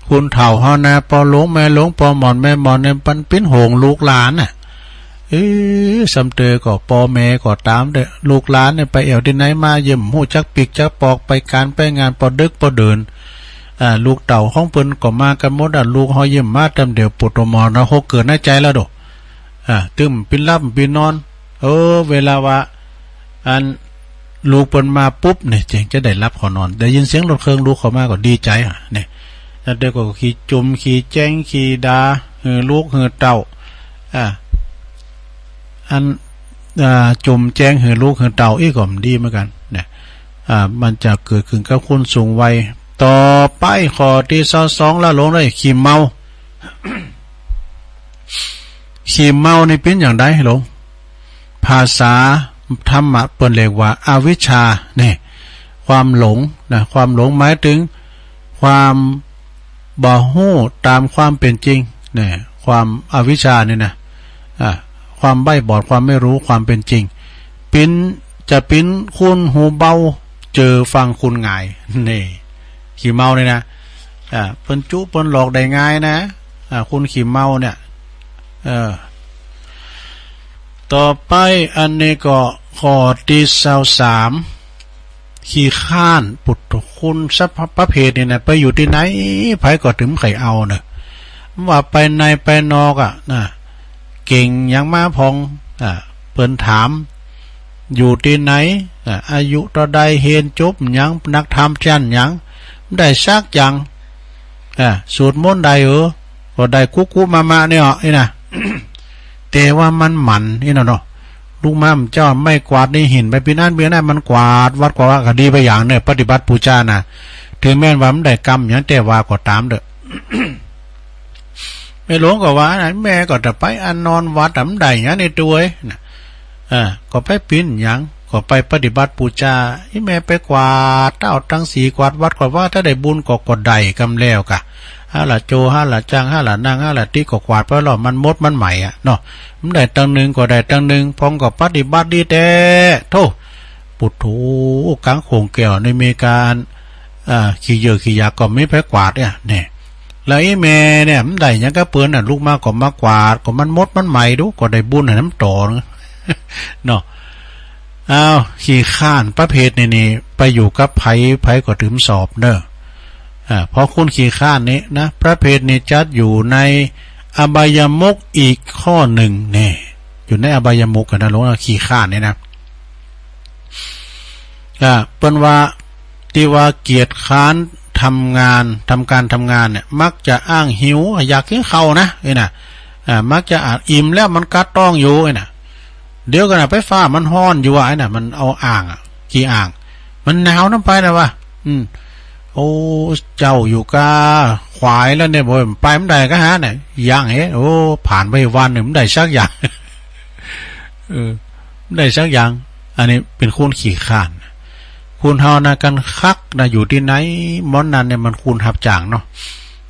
คุณเฒ่าเฮานะปอหลงแม่หลงปอหมอนแม่หมอนเนี่ยปันปิ้นโหงลูกหลานน่ะสำเตอก็ปอแม่ก็ตามเด้อลูกหลานเนี่ยไปเอวที่ไหนมาเยี่ยมหูจักปิกจักปอกไปการไปงานปอดึกปอเดินลูกเต่าห้องเปิ้นก็มากันหมดลูกเฮาเยี่ยมมาตำเดียวปุตมรนะโหเกิดในใจแล้วดอกตึมปิ้นลับปิ้นนอนเวลาว่าอันลูกเปิ้นมาปุ๊บเนี่ยเจ๋งจะได้รับขอนอนได้ยินเสียงรถเครื่องลูกเข้ามาก็ดีใจเนี่ยแล้วเด็กก็ขี่จุ่มขี่แจ้งขี่ดาลูกเต่าอันจุ่มแจ้งลูกเต่าอีกก็ดีเหมือนกันเนี่ยมันจะเกิดขึ้นกับคนสูงวัยต่อไปข้อที่22ละลงเลยขี้เมา ขี้เมานี่เป็นอย่างไรหลงภาษาธรรมะเปิ้นเรียกว่าอวิชชาเนี่ยความหลงนะความหลงหมายถึงความบ่ฮู้ตามความเป็นจริงเนี่ยความอวิชชาเนี่ยนะความใบ้บอดความไม่รู้ความเป็นจริงปิ้นจะปิ้นคุณหูเบาเจอฟังคุณง่ายนี่ขี้เมาเนี่ยนะเปิ้นจุเปิ้นหลอกได้ง่ายนะคุณขี้เมาเนี่ยต่อไปอันนี้ก็ข้อที่23ขี้ข้านปุถุคุณสัพประเภทนี่นะไปอยู่ที่ไหนไผก็ถึงไข่เอาเนอะว่าไปในไปนอกนะเก่งยังมาพองเปิ้นถามอยู่ที่ไหนอายุต่อใดเรียนจบยังนักธรรมชั้นยังได้ซักยังสูตรมนต์ได้ก็ได้กุ๊มาเนี่ยนี่นะ แต่ว่ามันหมันนี่เนาะลูกม้ามเจ้าไม่กวาดในหินไปปีนั้นเบี้ยนั้นมันกวาดวัดกว่าคดีไปอย่างเนี่ยปฏิบัติปูชานะถึงแม้ว่ามันได้กรรมอย่างแต่ว่าก็ตามเด้อ ไม่หลงก็ว่าแม่ก็จะไปอันนอนวัดทำได้อย่างในตัวนะก็ไปปิ้นอย่างก็ไปปฏิบัติปูชาที่แม่ไปกวาดเต้าตั้งสีกวาดวัดกว่าถ้าได้บุญก็กดได้กำแล้วกะห้าละโจห้าละจังห้าละนางห้าละที่ก็กวาดเพราะหรอมันมดมันใหม่เนาะมันได้ตั้งหนึ่งก็ได้ตั้งหนึ่งพองก็ปฏิบัติดีแต่โธ่ปุถุกังโขงแก้วในเมการขี้เยอะขี้ยาก็ไม่ไปกวาดเนี่ยแล้วไอ้แม่เนี่ยมันได้ยังก็เปื้อนลูกมาก็มากวาดก็มันมดมันใหม่ดูก็ได้บุญให้น้ำต่อเนาะขี้ข้านประเภทนี่ไปอยู่กับไผก็ถึงสอบเนอะเพราะคุณขี้ข้านนี้นะประเภทนี้จัดอยู่ในอบายมุขอีกข้อหนึ่งเนี่ยอยู่ในอบายมุขกันนะหลวงขี้ข้านนี่นะเปิ้นว่าที่ว่าเกียรติค้านทำการทำงานเนี่ยมักจะอ้างหิวอยากกินข้าวนะนะมักจะอิ่มแล้วมันกัดต้องอยู่นะเดี๋ยวกันไปฟ้ามันฮ้อนอยู่น่ะมันเอาอ่างขี้อ่างมันหนาวน้ำไปนะวะโอ้เจ้าอยู่กาควายแล้วเนี่ยบ่ไปมันได้ก็หาเนี่ยย่างโอ้ผ่านไปวันหนึ่งมันได้สักอย่างได้สักอย่างอันนี้เป็นคุณขี้ข้านคุณเฮานะกันคักนะอยู่ที่ไหนมอนนั้นเนี่ยมันคุณหับจางเนาะ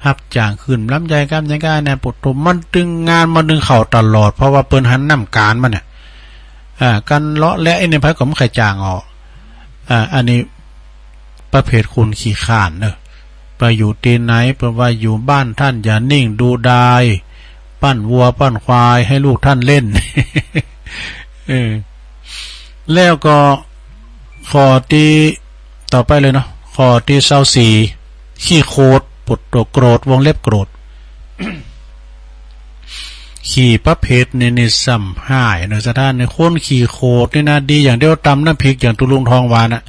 หับจางขึ้นลำใจกันยังไงเนี่ยปุถุมันดึงงานมันดึงเข่าตลอดเพราะว่าเปิ้นหันน้ำการมันเนี่ยกันเลาะและไอ้ในไผก็ไม่ไข่จางออกอันนี้ประเภทคุณขี้ข้านเนอะไปอยู่ที่ไหนเพราะว่าอยู่บ้านท่านอย่านิ่งดูดายปั้นวัวปั้นควายให้ลูกท่านเล่น แล้วก็ข้อที่ต่อไปเลยเนาะข้อที่24ขี้โคตรปุดตัวโกรธวงเล็บโกรธ ขี่ประเภทในซ้ำห้ายในสถานในคนขี่โคตรนี่นะดีอย่างเดียวตำน้ำพริกอย่างตุลุงทองวานะ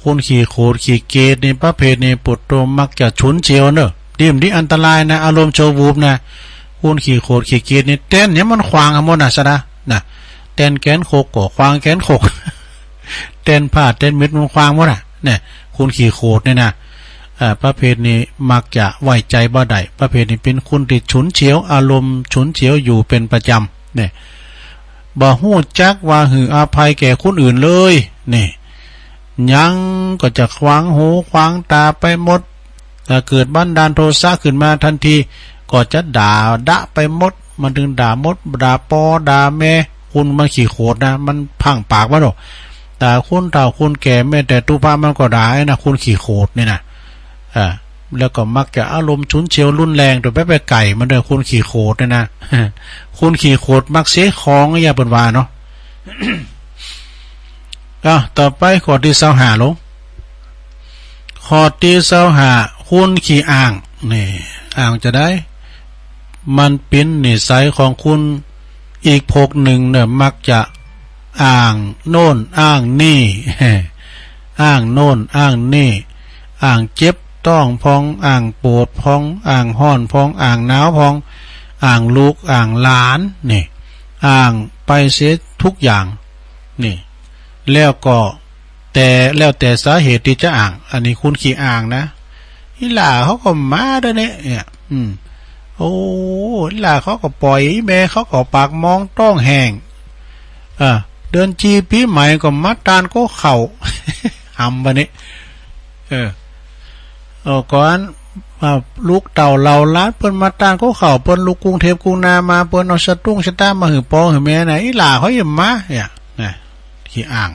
คนขี่โคตรขี่เกตในประเภทในปุดตัวมักจะฉุนเฉียวเนอะดิมที่อันตรายนะอารมณ์โชวูบนะคนขี่โคตรขี่เกตนี่เต้นเนี่ยมันควางหมดนะซะนะเต้นแขนโคกก็ควางแขนโคกเต้นผ้าเต้นมิดมันควางหมดเนี่ยคนขี่โคตรเนี่ยนะ ประเภทนี้มักจะไว้ใจบ่ได้ประเภทนี้เป็นคนที่ฉุนเฉียวอารมณ์ฉุนเฉียวอยู่เป็นประจำเนี่ยบ่ฮู้จักว่าหืออภัยแก่คนอื่นเลยนี่ยังก็จะขวางหูขวางตาไปหมดถ้าเกิดบันดาลโทสะขึ้นมาทันทีก็จะด่าดะไปหมดมันถึงด่ามดด่าปอด่าแม่คุณมันขี้โขดนะมันพังปากวะหรอกแต่คุณเฒ่าคุณแก่แม่แต่ตุภามันก็ด่านะคุณขี้โขดนี่นะแล้วก็มักจะอารมณ์ฉุนเฉียวรุนแรงโดยไปไก่มันเด้อคุณขี่โคดเนี่ยนะคุณขี่โคดมักเสียของอย่าเป็นว่าเนาะ ต่อไปข้อที่25ลงข้อที่25คุณขี่อ่างนี่อ่างจะได้มันเป็นนิสัยของคุณอีกพวกหนึ่งเนี่ยมักจะอ่างโน่นอ่างนี่ อ่างโน่นอ่างนี่อ่างเจ็บต้องพองอ่างปวดพองอ่างห้อนพองอ่างหนาวพองอ่างลูกอ่างหลานนี่อ่างไปเสียทุกอย่างนี่แล้วก็แล้วแต่สาเหตุที่จะอ่างอันนี้คุณขี้อ่างนะอีหล่าเขาก็มาด้วยเนี่ยโอ้อีหล่าเขาก็ปล่อยแม่เขาก็ปากมองต้องแห้งเดินจีปีใหม่ก็มัดตานก็เข่า หำบะนี้ก่อนลูกเต่าเหล่าล้านเปิ้นมาตานก็เข่าเปิ้นลูกกรุงเทพกรุงนามาเปิ้นเอาสตุ้งสตามาหือปอหือแม่ไหนหล่าเขาอย่ามาเนี่ยนะขี้อ่าง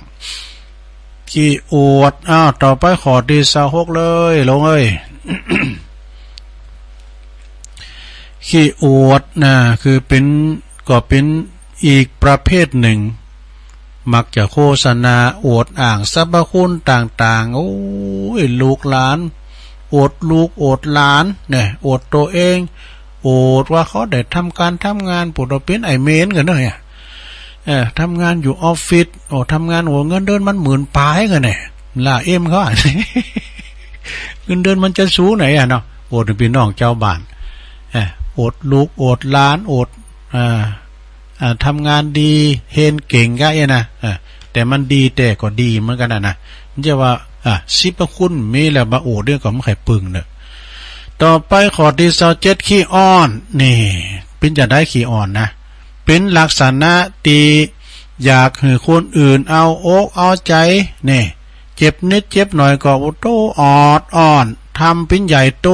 ขี้อวดต่อไปขอที่26เลยลงเอ้ย ขี้อวดนะคือก็เป็นอีกประเภทหนึ่งมักจะโฆษณาอวดอ่างสรรพคุณต่างๆโอ้ยลูกหลานอวดลูกอวดหลานเนี่ยอวดตัวเองอวดว่าเขาได้ทำการทำงานปุถุเป็นไอเมนกันเนี่ยทำงานอยู่ออฟฟิศทำงานหัวเงินเดือนมัน10,000 ปลายกันเนี่ยล่าเขาเงินเดือนมันจะสูงไหนเนาะอวดเป็นน้องเจ้าบ้านอวดลูกอวดหลานอวดทำงานดีเฮนเก่งก็นะแต่มันดีแต่ก็ดีเหมือนกันนะมันจะว่าสิบคุณมีแล้วมาโอดเรื่องของมันไข่ปึงเนอะต่อไปขอที่27ขี้อ้อนนี่เป็นจะได้ขี้อ่อนนะเป็นลักษณะตีอยากให้คนอื่นเอาอกเอาใจนี่เจ็บนิดเจ็บหน่อยก็โตออดอ่อนทำเป็นใหญ่โต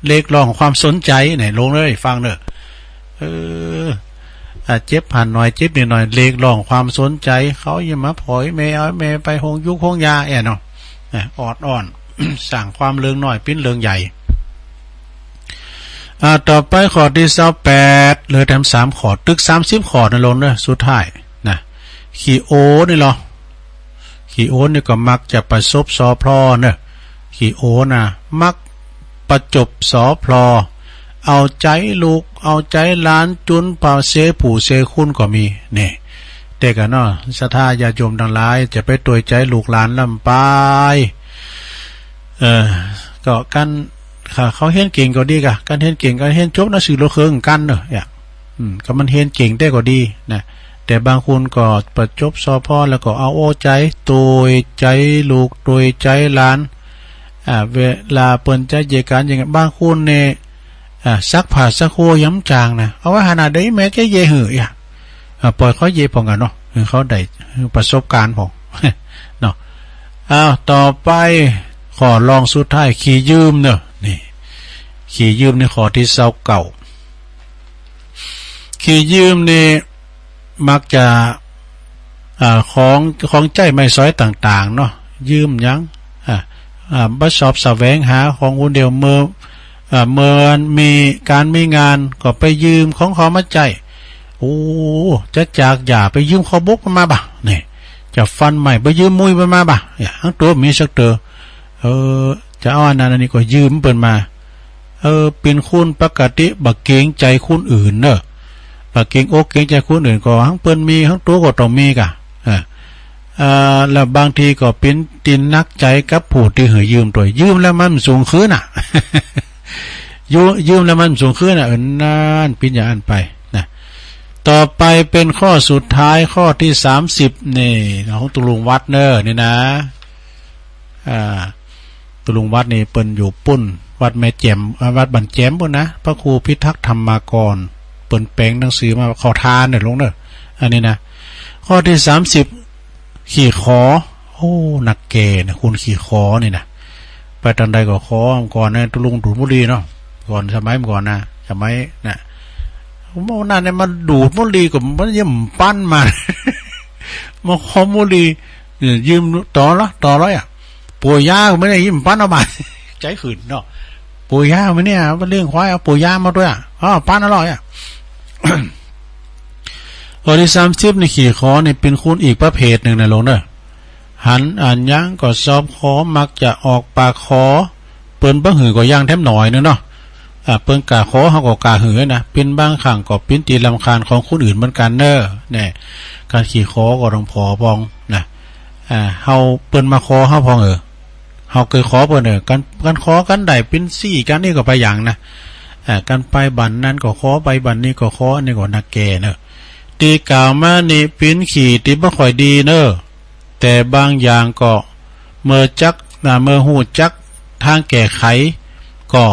เล็กลองความสนใจไหนลงเลยฟังเนอะเจ็บผ่านหน่อยเจ็บนิดหน่อยเล็กลองความสนใจเขาอย่ามาผอยแม่เอาแม่ไปหงยุกหงยาเนาะออดอ่อน สั่งความเลืองหน่อยปิ้นเลืองใหญ่ต่อไปขอที่28เลยแถม3ขอตึก30ขอนะลงด้วยสุดท้ายนะขี้โอนี่หรอขี้โอนี่ก็มักจะประสบสอพลอเนี่ยขี้โอนะมักประจบสอพลอเอาใจลูกเอาใจหลานจุนเป่าเสผู้เสคุณก็มีนี่แต่กันเนาะศรัทธาญาติโยมทั้งหลายจะไปตัวใจลูกหลานลำปายก็กันเขาเห็นเก่งก็ดีกะกันเห็นเก่งก็เห็นจบหนังสือโลเครื่องกันเนอะก็มันเห็นเก่งได้ก็ดีนะแต่บางคนก็ประจบสอพ่อแล้วก็เอาโอใจตัวใจลูกตัวใจหลานเวลาเปิ้นใจเยกันอย่างบางคนเนี่ยซักผ้าซักโคย้ำจางนะเอาไว้ขนาดได้แม้จะเยหือปล่อยเขาเยพองกันเนาะเขาได้ประสบการณ์พอเนาะต่อไปขอลองสุดท้ายขี่ยืมเนอะนี่ขี่ยืมในขอที่29ขี่ยืมนี่มักจะของใจไม่ซ้อยต่างๆเนาะยืมยังบัชอบแสวงหาของคนเดียวเมื่อมีการมีงานก็ไปยืมของเขามาใจโอ้จะจากอย่าไปยืมเขาบุกมาบ่ะนี่จะฟันใหม่ไปยืมมุ้ยมาบ่ะทั้งตัวมีสักเตอจะเอาอันนั้นอันนี้ก็ยืมเปิ่นมาเป็นคุณปกติบักเกรงใจคุณอื่นเนอะบักเกรงอกเกรงใจคุณอื่นก็ทั้งเปิ้นมีทั้งตัวก็ต้องมีกะแล้วบางทีก็เป็นตินนักใจกับผู้ที่เหยยืมตัวยืมแล้วมันสูงขึ้นน่ะ ยืมแล้วมันสูงขึ้นน่ะนั่นปิญญาอันไปนะต่อไปเป็นข้อสุดท้ายข้อที่30นี่ของตุลุงวัดเนอร์นี่นะ ตุลุงวัดนี่เปิ้นอยู่ปุ้นวัดแม่แจ่มวัดบันแจ่มปุ่นนะพระครูพิทักษ์ธรรมากรเปิ้นแปลงหนังสือมาขอทานเนี่ยลงเด้ออันนี้นะข้อที่30ขี่ขอโอ้นักเกนะคุณขี่ขอนี่นะไปตันใดก็ขอก่อนนะตุลุงดูดบุหรี่เนาะก่อนสมัยก่อนนะสมัยน่ะผมว่านั่นเนี่ยมันดูดบุหรี่กับมันยิ่มปั้นมา มาขอบุหรี่ยืมต่อร้อยอ่ะปู่ย่าก็ไม่ได้ยิ้มปั้นเอามา ใจขืนเนาะปู่ย่าไม่เนี่ยมันเรื่องควายเอาปู่ย่ามาด้วยอ่ะปั้นอร่อยอ่ะ ข้อที่30ในขี่ขอเนี่ยเป็นคุณอีกประเภทหนึ่งนะลงเด้อหันอ่านยังก็สอบขอมักจะออกปากขอเปิ้นบ่หือก็ย่างแถมหน่อยนึงเนาะเปิ้นกะขอเฮาก็กะหือนะเป็นบางครั้งก็เป็นตีรำคาญของคนอื่นเหมือนกันเด้อแน่การขี่ขอก็ต้องพอพองนะเฮาเปิ้นมาขอเฮาพองเฮาเคยขอเปิ้นกันขอกันได้เป็นซี่กันนี่ก็ไปอย่างนะกันไปบันนั้นก็ขอไปบันนี้ก็ขออันนี้ก็นักแก่เนอะตีกล่าวมานี่เป็นขี่ที่บ่ค่อยดีเนอะแต่บางอย่างก็เมื่อหูจักทางแก้ไขก็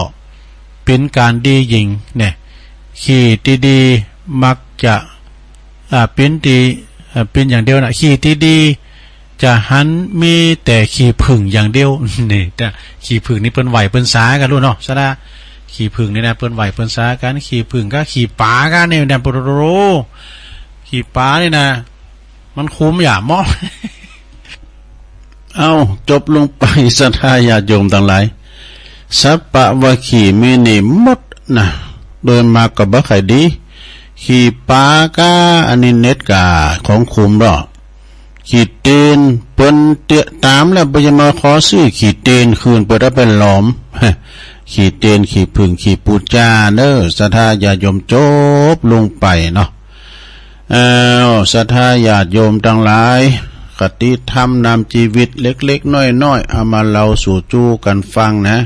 เป็นการดียิ่งเนี่ยขี่ที่ดีมักจะเป็นดีเป็นอย่างเดียวนะขี่ที่ดีจะหันมีแต่ขี่ผึ่งอย่างเดียวนี่แต่ขี่ผึ่งนี่เปิ้นไหวเปิ้นสากันรู้เนาะซะนะขี่ผึ่งนี่นะเปิ้นไหวเปิ้นสากันขี่ผึ่งก็ขี่ป๋ากันนี่นะปะโรขี่ป๋านี่นะมันคุ้มอย่ามอ เอาจบลงไปศรัทธาญาติโยมทั้งหลายสัพพะวะขี่มีนี่หมดนะโดยมากก็บ่ค่อยดีขี่ปากาอันนี้เน็ตกาของคุมดอกขี่เตีนเปิ้นเตะตามแล้วบ่จะมาขอซื้อขี่เตีนคืนเปิดเอาไปหลอม ขี่เตีนขี่ผึ่งขี่ปูจาเด้อศรัทธาญาติโยมจบลงไปเนาะศรัทธาญาติโยมทั้งหลายคติธรรมนำชีวิตเล็กๆน้อยๆเอามาเล่าสู่จู้กันฟังนะ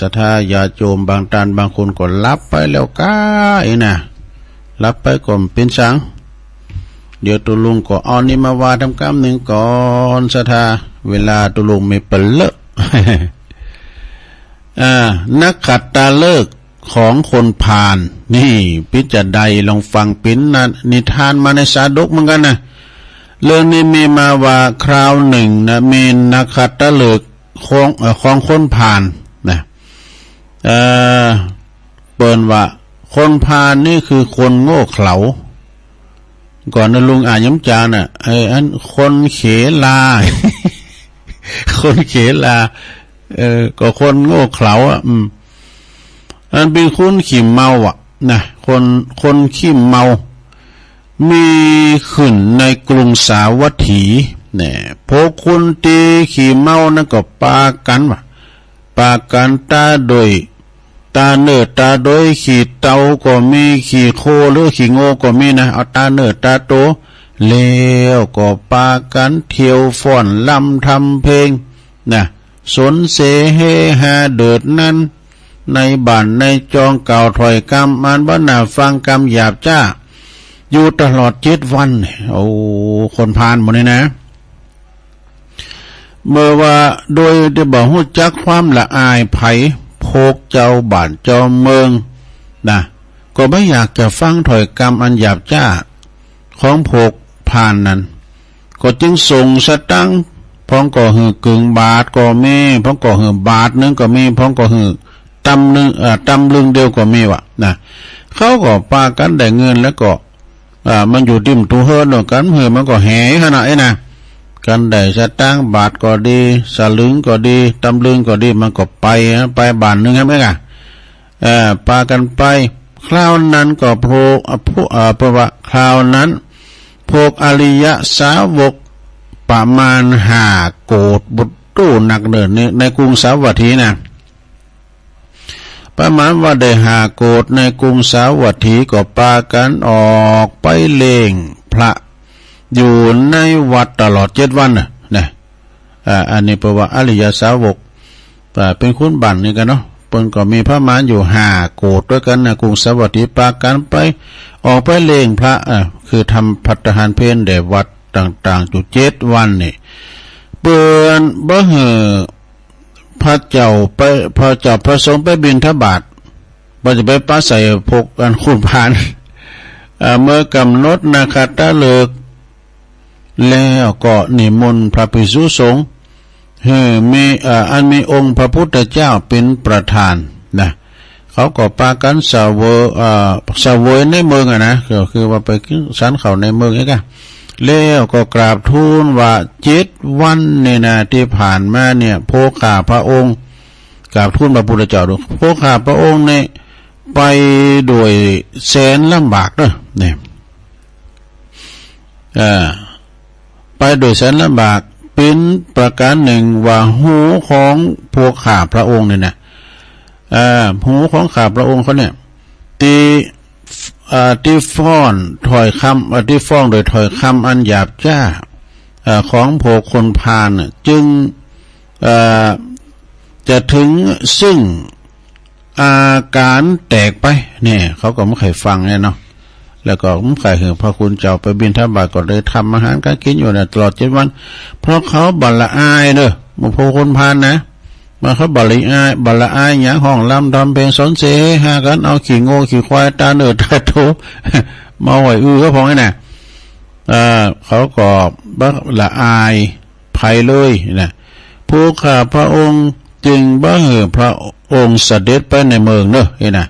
ศรัทธาญาติโยมบางท่านบางคนก็รับไปแล้วก้ายนะรับไปก่อนเป็นสังเดี๋ยวตุลุงก็เอานี่มาว่าทำกรรมหนึ่งก่อนศรัทธาเวลาตุลุงไม่เปลเลอะ นักขัดตาเลิกของคนพาลนี่พิจารณาลองฟังปิ้นนะนิทานมาในสาดกเหมือนกันนะเรื่องนี้มีมาว่าคราวหนึ่งนะมีนักขัดตาเลิกของคนพาลนะเปิ่นว่าคนพาลนี่คือคนโง่เขลาก่อนนะลุงอ่านย้ำจาน่ะอันคนเขลา คนเขลาก็คนโง่เขลาอันเป็นคนขี้เมานะคนขี้เมามีขึ้นในกรุงสาวัตถีเนี่ยพวกคนตีขี้เมานั่นก็ปากันตาโดยตาเนื้อตาโดยขี้เตาก็มีขี้โคหรือขี้โง่ก็มีนะเอาตาเนื้อตาโตแล้วก็ปากันเที่ยวฟ้อนลำทำเพลงนะสนเสเฮฮาเดือดนั้นในบ้านในจองเก่าถอยกรรมมันบ้านาฟังกรรมหยาบจ้าอยู่ตลอด7 วันโอ้คนพาลหมดเลยนะเมื่อว่าโดยได้บอกหูจักความละอายไผโพกเจ้าบ้านเจ้าเมืองนะก็ไม่อยากจะฟังถอยกรรมอันหยาบจ้าของโพกพาลนั้นก็จึงส่งสตังค์พ้องก็หือกึ่งบาทก็มีพ้องก็หือบาทนึงก็มีพ้องก็หือตำลึงเดียวก็มีวะนะเขาก็ปากันได้เงินแล้วก็มันอยู่ดิมตูเฮิร์นกันเหือมันก็แห่ขนาดนี้นะกันได้สตังค์บาทก็ดีสลึงก็ดีตำลึงก็ดีมันก็ไปบาทนึงครับไหมกันปากันไปคราวนั้นก็เพราะว่าคราวนั้นพวกอริยสาวกประมาณ5 โกฏบุตรตู้หนักเดินในกรุงสาวัตถีนะประมาณว่าได้5 โกฏในกรุงสาวัตถีก็ปากันออกไปเล่งพระอยู่ในวัดตลอด7 วันนะอันนี้แปลว่าอริยสาวกเป็นคนบันนี่กันเนาะเพิ่นก็มีพระมารอยู่5 โกฏด้วยกันนะกรุงสาวัตถีปากันไปออกไปเล่งพระคือทำภัตตาหารเพลแด่วัดต่างๆอยู่7 วันนี่เปิ้นบ่หือ พระเจ้าพระสงฆ์ไปบิณฑบาตบ่จะไปป้าใส่พกอันคุณพานเมื่อกำหนดนาคตะเลิกแล้วก็นิมนต์พระภิกษุสงฆ์มีอันมีองค์พระพุทธเจ้าเป็นประธานนะเขาก็ปากันเสวยในเมืองนะก็คือว่าไปสันเขาในเมืองนี่กันแล้วก็กราบทูลว่า7 วันเนี่ยนะที่ผ่านมาเนี่ยโภข้าพระองค์กราบทูลพระพุทธเจ้าดูโภข้าพระองค์เนี่ยไปโดยแสนลำบากเด้อเนี่ยไปโดยแสนลำบากเป็นประการหนึ่งว่าหูของพวกข้าพระองค์เนี่ยนะหูของข้าพระองค์เขาเนี่ยที่ฟ้อนถอยคำที่ฟ้องโดยถอยคำอันหยาบจ้าของโภคนพาลจึงจะถึงซึ่งอาการแตกไปเนี่ยเขาก็ไม่เคยฟังเนี่ยเนาะแล้วก็ไม่เคยเห็นพระคุณเจ้าไปบิณฑบาตก็เลยทำอาหารการกินอยู่เนี่ยตลอด7 วันเพราะเขาบัลละอายเด้อโภคนพาลนะมาเขาบัลละอายอย่างห้องลำทำเพลงสอนเสหากันเอาขี่โง่ขี่ควายตาเนื้อตาโถมาไหวก็พอไงน่ะเขาก็บัลละอายภัยเลยนะผู้ข้าพระองค์จึงบ่เหอพระองค์เสด็จไปในเมืองเนอะเห็นนะ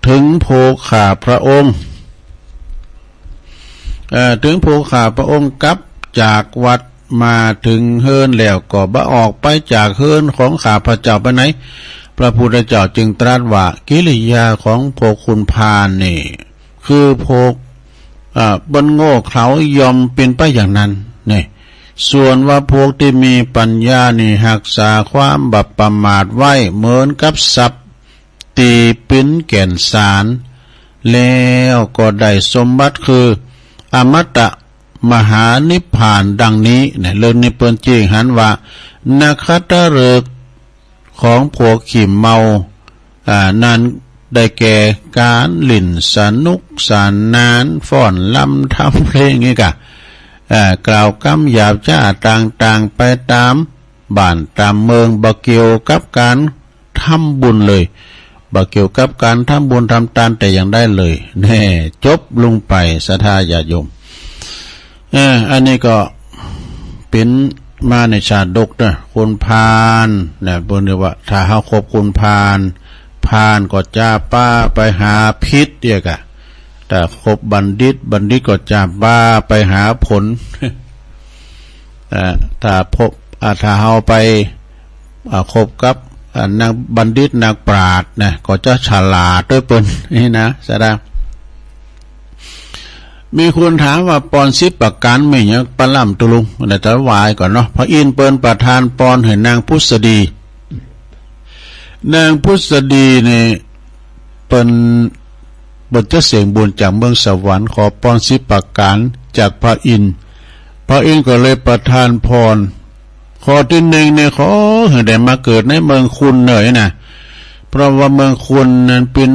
ถึงโภข้าพระองค์ถึงโภข้าพระองค์กลับจากวัดมาถึงเฮิรนแล้วก็บ่ออกไปจากเฮิรนของข้าพระเจ้าไปไหนพระพุทธเจ้าจึงตรัสว่ากิริยาของโภคุณพาลนี่คือโภบนโง่เขายอมเป็นไปอย่างนั้นนี่ส่วนว่าพวกที่มีปัญญานี่หักษาความบัพประมาทไว้เหมือนกับสัตว์ตีปิ้นแก่นสารแล้วก็ได้สมบัติคืออมตะมหานิพพานดังนี้เนี่ยเรื่องนี้เปิ้นจริงหันว่านาคตะเลิกของพวกขี่เมานั้นได้แก่การลิ่นสนุกสนานฟ้อนลำทำเพลงนี่กะกล่าวกำหยาบจ้าต่างๆไปตามบ้านตามเมืองบ่เกี่ยวกับการทำบุญเลยบ่เกี่ยวกับการทำบุญทำทานแต่อย่างได้เลยแน่จบลงไปศรัทธาญาติโยมอันนี้ก็เป็นมาในชาดกนะคนพาลเนี่ยบนเรียกว่าถ้าเฮาคบคนพาลก็จ้าป้าไปหาพิษเดียกะแต่คบบัณฑิตก็จ้าป้าไปหาผลถ้าเฮาไปคบกับนักบัณฑิตนักปราชญ์นะก็จะฉลาดด้วยเปิ้นนี่นะแสดงมีคนถามว่าปอน10 ประการไม่เนี่ยปะล่ำตุลุงแต่จะวายก่อนเนาะพระอินทร์เปิ้นประทานปอนให้นางพุทธดีเนี่ยเปิ้นบทจะเสียงบุญจากเมืองสวรรค์ขอปอน10 ประการจากพระอินทร์ก็เลยประทานพรข้อที่1เนี่ยขอให้ได้มาเกิดในเมืองคุณหน่อยนะเพราะว่าเมืองคุณนั้นเป็น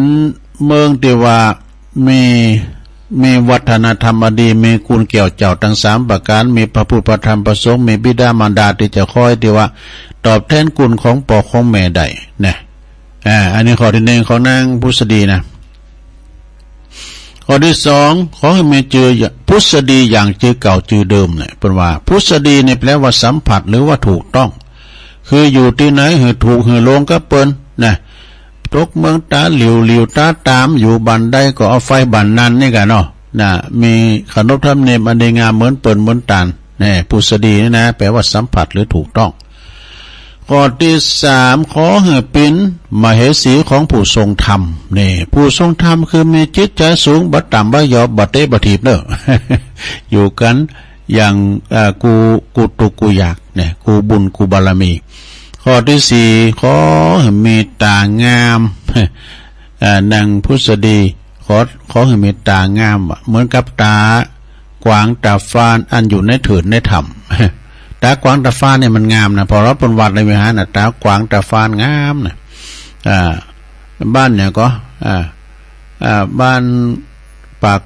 เมืองที่ว่ามีวัฒนธรรมดีมีคุณเกี่ยวเจ้าทั้ง3 ประการมีพระพุทธพระธรรมพระสงฆ์มีบิดามารดาที่จะคอยที่ว่าตอบแทนคุณของพ่อของแม่ได้นะอันนี้ข้อที่1ของนางพุทธดีนะข้อที่2ขอให้มีชื่อพุทธดีอย่างชื่อเก่าชื่อเดิมเนี่ยเป็นว่าพุทธดีเนี่ยแปลว่าสัมผัสหรือว่าถูกต้องคืออยู่ที่ไหนหือถูกหือลงก็เปิ้นนะตกเมืองตาหลิวตาตามอยู่บันไดก็เอาไฟบันนั้นนี่กันเนาะนะมีขนบธรรมเนียมอันดีงามเหมือนเปิ้นเหมือนตาลนี่พุทธดีนี่นะแปลว่าสัมผัสหรือถูกต้องข้อที่3ขอให้เป็นมเหสีของผู้ทรงธรรมนี่ผู้ทรงธรรมคือมีจิตใจสูงบัดต่ำบ่ยอบัดเตบัดถีบเด้อ อยู่กันอย่างกูตุกูอยากเนี่ยกูบุญกูบารมีข้อที่4ขอให้มีตางามนางพุทธดีขอให้มีตางามเหมือนกับตากวางตาฟานอันอยู่ในถืนในธรรมตากวางตาฟ้าเนี่ยมันงามนะพอรับเป็นวัดในวิหารนะตากวางตาฟ้างามนะบ้านเนี่ยก็บ้านปาก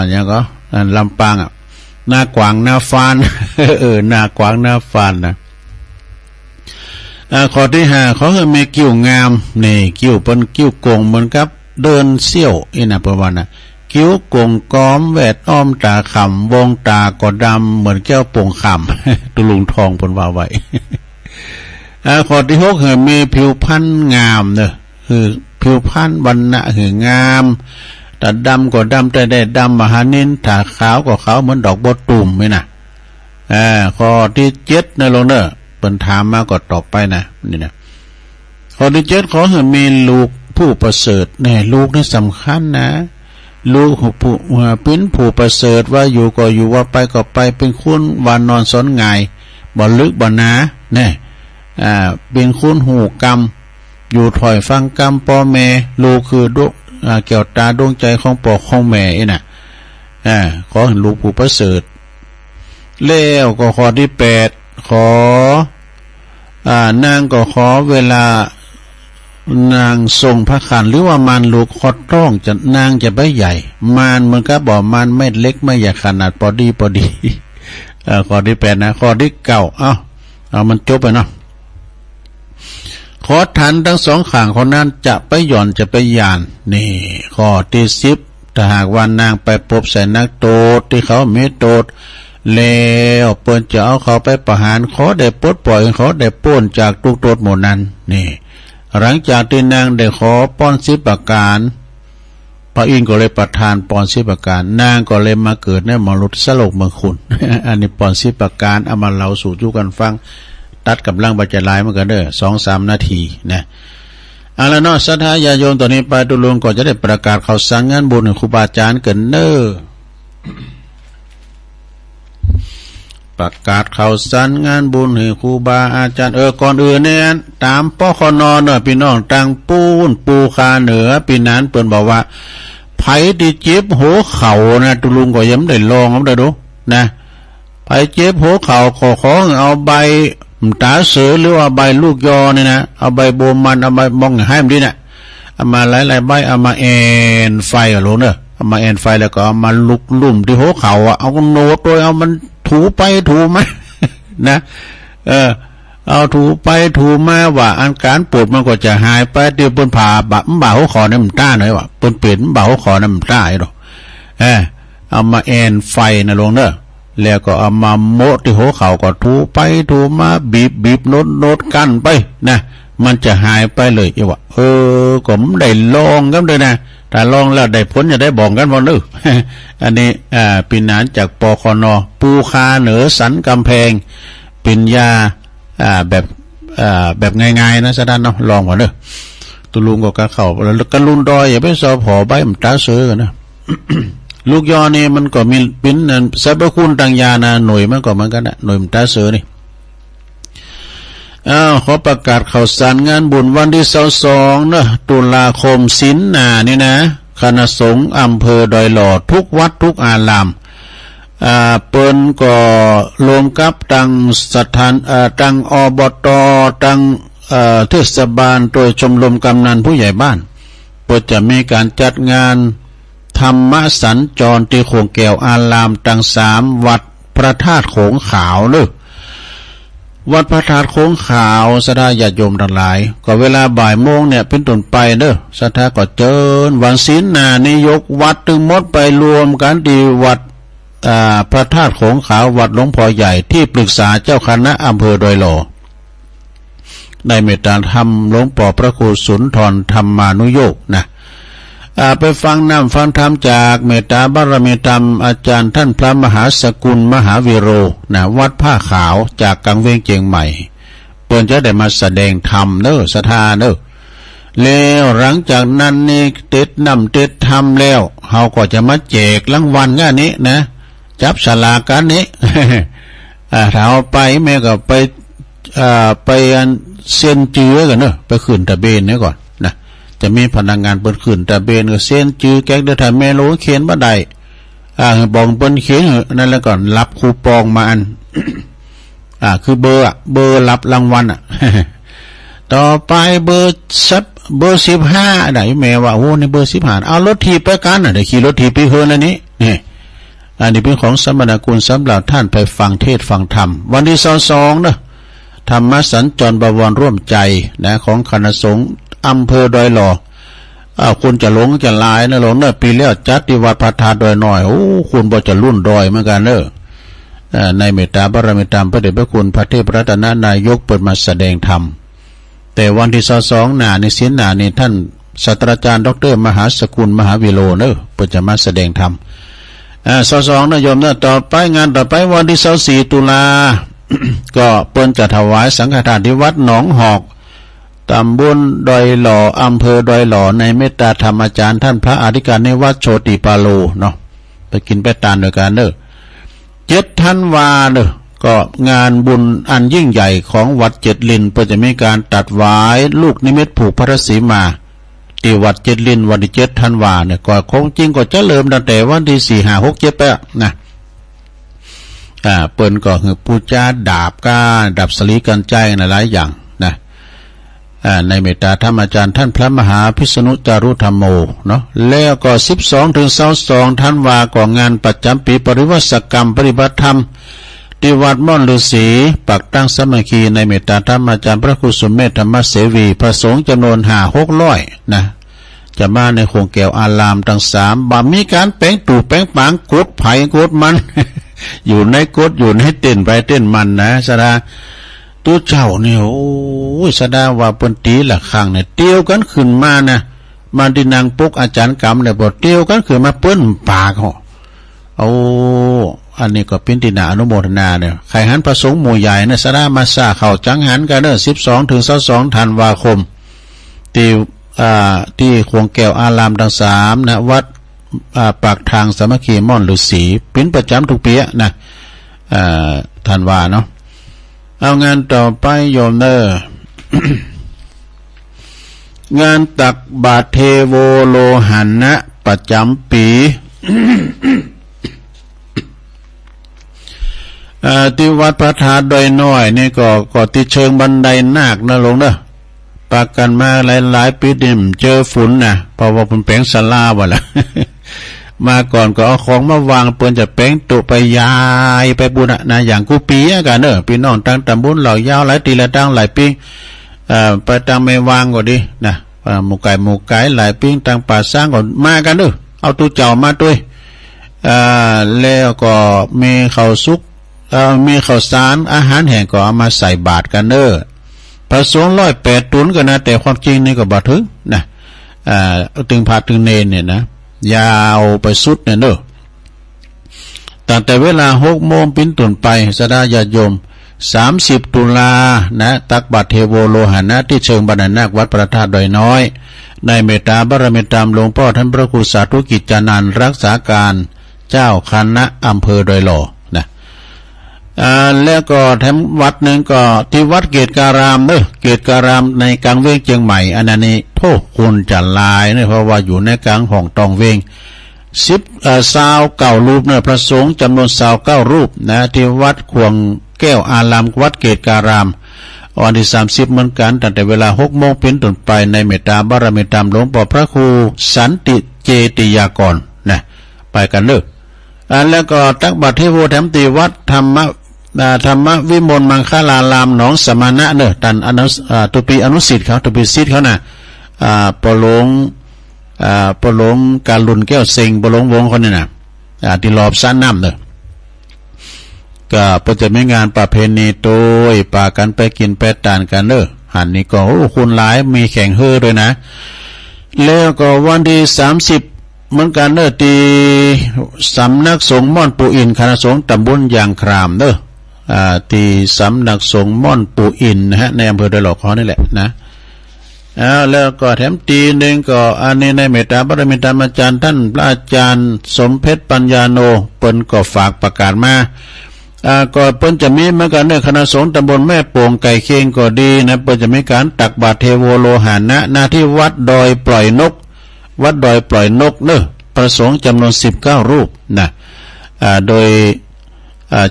เนี่ยก็ลำปางหน้ากวางหน้าฟ้านหน้ากวางหน้าฟ้านนะ ข้อที่ห้าเขาคือมีกิ้วงามนี่กิ้วเป็นกิ้วโกงเหมือนกับเดินเซี่ยวอีน่ะประมาณน่ะกิ้วโกงก้อมแวดอ้อมตาขำวงตาก็ดำเหมือนแก้วโป่งขำตุลุงทองเพิ่นว่าไว้ข้อที่หกคือมีผิวพรรณงามเด้อคือผิวพรรณวรรณะคืองามแต่ดำก็ดำแต่ได้ดำมหานินถ้าขาวก็ขาวเหมือนดอกบัวตุ่มไหมน่ะข้อที่เจ็ดนะลงเด้อเปิ้นถามมาก็ตอบไปนะนี่นะข้อที่เจ็ดขอให้มีลูกผู้ประเสริฐแน่ลูกนี่สำคัญนะลูกผู้เป็นผู้ประเสริฐว่าอยู่ก็อยู่ว่าไปก็ไปเป็นคุณวานนอนสอนง่ายบ่ลึกบ่หนาแน่เป็นคุณหูกรรมอยู่ถอยฟังกรรมพ่อแม่ลูกคือดวงแก้วตาดวงใจของพ่อของแม่น่ะขอให้ลูกผู้ประเสริฐแล้วก็ข้อที่แปดขอนางก็ขอเวลานางทรงพระขันหรือว่ามารลูกขอต้องจะนางจะไม่ใหญ่มารมันก็บอกมารไม่เล็กไม่ใหญ่ขนาดพอดีข้อที่แปดนะข้อที่เก้าเอามันจบไปเนาะขอทันทั้งสองข้างคนนั้นจะไปหย่อนจะไปยานนี่ข้อที่สิบถ้าหากว่านางไปพบใส่นักโตดที่เขาไม่โตดแล้วเปิ้นจะเอาเขาไปประหารขอได้ปลดปล่อยเขาได้ป้นจากทุกโทษหมดนั้นนี่หลังจากที่นางได้ขอป้อน10ประการพระอินทร์ก็เลยประทานป้อน10ประการนางก็เลยมาเกิดในมนุษย์สโลกเมืองคุณ อันนี้ป้อน10ประการเอามาเล่าสู่ทุกกันฟังตัดกับร่างบัจจลายมันก็เด้อ 2-3 นาทีนะเอาละเนาะศรัทธาญาโยมตัวนี้ไปตุลงก็จะได้ประกาศข่าวสารงานบุญของครูบาอาจารย์กันเด้อประกาศข่าวสารงานบุญให้ครูบาอาจารย์ก่อนอื่นเนี่ยตามปคนเนาะพี่น้องตังปูคาเหนือปีนั้นเปิ้นบอกว่าไผที่เจ็บหัวเข่านะตุลุงก็ยังได้ลองเอาได้ดูนะไผเจ็บหัวเข่าขอเอาใบตาเสือหรือว่าใบลูกยอเนี่ยนะเอาใบโบมันเอาใบมองให้มันดีนะเอามาหลายๆใบเอามาแอนไฟอะโหลเนอะเอามาแอนไฟแล้วก็เอามาลุกลุ่มที่หัวเข่าเอาโน้ตโดยเอามันถูไปถูมานะเอาถูไปถูมาว่าอาการปวดมันก็จะหายไปเดี๋ยวเปิ้นผ่าบ่าหัวคอเนี่ยมันต้าหน่อยว่าเปิ้นเปลี่ยนบ่าหัวคอเนี่ยมันต้าไอ้ดอกเอามาแอนไฟนะลงเด้อแล้วก็เอามาโมะที่หัวเข่าก็ถูไปถูมาบีบโน้ตกันไปนะมันจะหายไปเลยอีว่าก็ผมได้ลองกันเลยนะถ้าลองแล้วได้ผลจะได้บอกกันว่านึก อันนี้ปีนานจากปคนปูคาเหนือสันกำแพงเป็นยาแบบง่ายๆนะสะดันเนาะลองก่อนเด้อตุลุงก็กะเข้าแล้วกะลุนดอยอย่าไปสอบหอใบมันตาเสือกันนะ ลูกยอนี่มันก็มีเป็นสรรพคุณต่างยานะหน่วยมันก็เหมือนกันนะหน่วยมันตาเสือนี่ขอประกาศข่าวสารงานบุญวันที่22นะตุลาคมศีลหน้านี่นะคณะสงฆ์อำเภอดอยหล่อทุกวัดทุกอารามเปิ้นก็รวมกับตั้งสถานตั้งอบตตั้งเทศบาลโดยชมรมกำนันผู้ใหญ่บ้านเปิดจะมีการจัดงานธรรมสัญจรที่โขงแก้วอารามตั้ง3วัดพระธาตุโขงขาวเด้อวัดพระธาตุโขงขาวศรัทธาญาติโยมทั้งหลายก็เวลาบ่ายโมงเนี่ยเป็นต้นไปเด้อศรัทธาก็เจิญวันศีลหน้านี้ยกวัดถึงหมดไปรวมกันที่วัดพระธาตุโขงขาววัดหลวงพ่อใหญ่ที่ปรึกษาเจ้าคณะอำเภอดอยหล่อได้เมตตาธรรมหลวงพ่อพระครูสุนทรธรรมานุโยคนะไปฟังฟังธรรมจากเมตตาบารมีธรรมอาจารย์ท่านพระมหาสกุลมหาวิโรนะวัดผ้าขาวจากกังเวียงเจียงใหม่เปิ้นจะได้มาแสดงธรรมเด้อศรัทธาเด้อแล้วหลังจากนั้นนี่ติดน้ำติดธรรมแล้วเฮาก็จะมาแจกรางวัลงานนี้นะจับฉลากกันนี้ ถ้าเอาไปแม่ก็ไปเซ็นจื้อกันเนอะไปขึ้นทะเบียนเนี่ยก่อนนะจะมีพนักงานเปิดขึ้นทะเบียนก็เซ็นจื้อแก๊กเดือดถ่ายแม่รู้เขียนบ่ได้บอกเปิ้นเขียนนั่นแล้วก่อนรับคูปองมาอัน คือเบอร์รับรางวัล ต่อไปเบอร์15ได้แม่ว่าโอ้นี่เบอร์15เอารถถีบไปกันน่ะได้ขี่รถถีบไปเฮือนอันนี้นี่อันนี้เป็นของสมณกุลสำหรับท่านไปฟังเทศฟังธรรมวันที่22นะ ธรรมสัญจรบวรร่วมใจนะของคณะสงฆ์อำเภอดอยหล่อคุณจะหลงจะลายนะหลงเนอะปีแล้วจัดที่วัดพระธาตุดอยน้อยโอ้คุณบ่จะรุ่นดอยเหมือนกันเนอะในเมตตาบารมีธรรมพระเดชพระคุณพระเทพรัตนนายกเปิดมาแสดงธรรมแต่วันที่22หน้าในศีลหน้านี่ท่านศาสตราจารย์ดร.มหาสกุลมหาวิโรเนอะเปิดจะมาแสดงธรรม22นะโยมเนอะต่อไปงานต่อไปวันที่24ตุลา ก็เปิ้นจะถวายสังฆทานที่วัดหนองหอกตำบลดอยหล่ออำเภอดอยหล่อในเมตตาธรรมอาจารย์ท่านพระอธิการในวัดโชติปาโลเนาะไปกินไปทานด้วยกันเนอะ7 ธันวาเนอะก็งานบุญอันยิ่งใหญ่ของวัดเจ็ดลินเพื่อจะมีการตัดหวายลูกนิมิตผูกพระศรีมาที่วัดเจ็ดลินวันที่7 ธันวาเนี่ยก็คงจริงก็จะเริ่มตั้งแต่วันที่4 5 6 7ไปนะเปิ้นก็คือปูจาดาบก้าดับสลีกันใจนะหลายอย่างนะในเมตตาธรรมอาจารย์ท่านพระมหาพิษณุจารุธรรมโมเนาะแล้วก็12 ถึง 22 ธันวาก็งานประจำปีปริวัติกรรมปฏิบัติธรรมที่วัดม่อนฤาษีปักตั้งสามัคคีในเมตตาธรรมอาจารย์พระครูสุเมธธรรมเสวีพระสงฆ์จำนวน500-600นะจะมาในโครงแก้วอารามทั้ง3บ่มีการแป้งตู่แป้งปางกดไผ่กดมัน อยู่ในกดอยู่ในเต้นไปเต้นมันนะสดาตัวเจ้าเนี่ยโอ้ยสดาว่าปนตีละข้างเนี่ยเตี้ยวกันขึ้นมานะมาดินางปุกอาจารย์กรรมเนี่ยบอกเตี้ยวกันขึ้นมาเปิ้นปากเขาเอาอันนี้ก็เป็นที่นาอนุโมทนาเนี่ยใครหันประสงค์หมู่ใหญ่เนี่ยสดามาซาเข้าจังหันกันเนอะ12 ถึง 22 ธันวาคมที่โครงแก้วอารามทั้ง3นะวัดปากทางสามัคคีม่อนฤาษีเป็นประจำทุกปีนะธันวาเนาะเอางานต่อไปโยมเนอ งานตักบาตรเทโวโลหันนะประจำปี ที่วัดพระธาตุดอยน้อยนี่ก็ที่เชิงบันไดนาคนะลงเนอะปากกันมาหลายปีดิมเจอฝุ่นนะเพราะว่าผมแปลงศาลาบ่ล่ะ มาก่อนก็เอาของมาวางเปิ้นจะแป้งตุไปยายไปบุญนะอย่างกูปีกันเนอะพี่น้องตั้งตำบลเหล่ายาวหลายตีละตั้งหลายปีไปตั้งไม่วางก็ดีนะหมู่ไก่หลายปีตั้งป่าสร้างก็มากันเนอะเอาตู้เจ้ามาด้วยแล้วก็มีข้าวสุกมีข้าวสารอาหารแห้งก็เอามาใส่บาตรกันเนอะพระสงฆ์108 ตุนกันนะแต่ความจริงนี่ก็บ่ถึงนะถึงพระถึงเนรเนี่ยนะยาวไปสุดเนี่ยเนอะตั้งแต่เวลา6 โมงเป็นต้นไปสดาญาติโยม30 ตุลานะตักบาตรเทโวโลหะนะที่เชิงบันไดนาควัดพระธาตุดอยน้อยในเมตตาบารมีธรรมหลวงพ่อท่านพระครูสาธุกิจจานันท์รักษาการเจ้าคณะอำเภอดอยหล่อนะแล้วก็แถมวัดหนึ่งก็ที่วัดเกตการามเนอะเกตการามในกลางเวงเชียงใหม่อันนี้โทษคุณจะลายเนอะเพราะว่าอยู่ในกลางห้องตองเวง29 รูปเนอะพระสงฆ์จำนวน29 รูปนะที่วัดขวงแก้วอารามวัดเกตการามวันที่30เหมือนกันตั้งแต่เวลา6 โมงเป็นต้นไปในเมตตาบารมีธรรมหลวงพ่อพระครูสันติเจติยากรนะไปกันเลิกแล้วก็ตักบาตรเทโวแถมตีวัดธรรมวิมลมังคลารามหนองสมานะเนอะตันตุปีอนุสิทธิ์เขาตุปีสิทธิ์เขานะปลงการลุนแก้วเซ็งปลงวงคนนี่นะที่รอบซ่านน้ำเนอะก็เพื่อจะมีงานประเพณีโดยป่ากันไปกินไปทานกันเนอะหันนี้ก็คุณหลายมีแข่งเฮ่อด้วยนะแล้วก็วันที่30เหมือนกันเนอะที่สำนักสงฆ์ม่อนปูอินคณะสงฆ์ตำบลยางครามเนอะที่สำนักสงฆ์ม่อนปูอินนะฮะในอำเภอดอยหล่อเขานี่แหละนะแล้วก็แถมตีหนึ่งก็อันนี้ในเมตตาบารมีธรรมอาจารย์ท่านพระอาจารย์สมเพชรปัญญาโนเปิ้นก็ฝากประกาศมาก็เปิ้นจะมีเหมือนกันในคณะสงฆ์ตำบลแม่โป่งไก่เคียงก็ดีนะเปิ้นจะมีการตักบาตรเทโวโลหะนะหน้าที่วัดดอยปล่อยนกวัดดอยปล่อยนกเนอะประสงค์จำนวน19 รูปนะโดย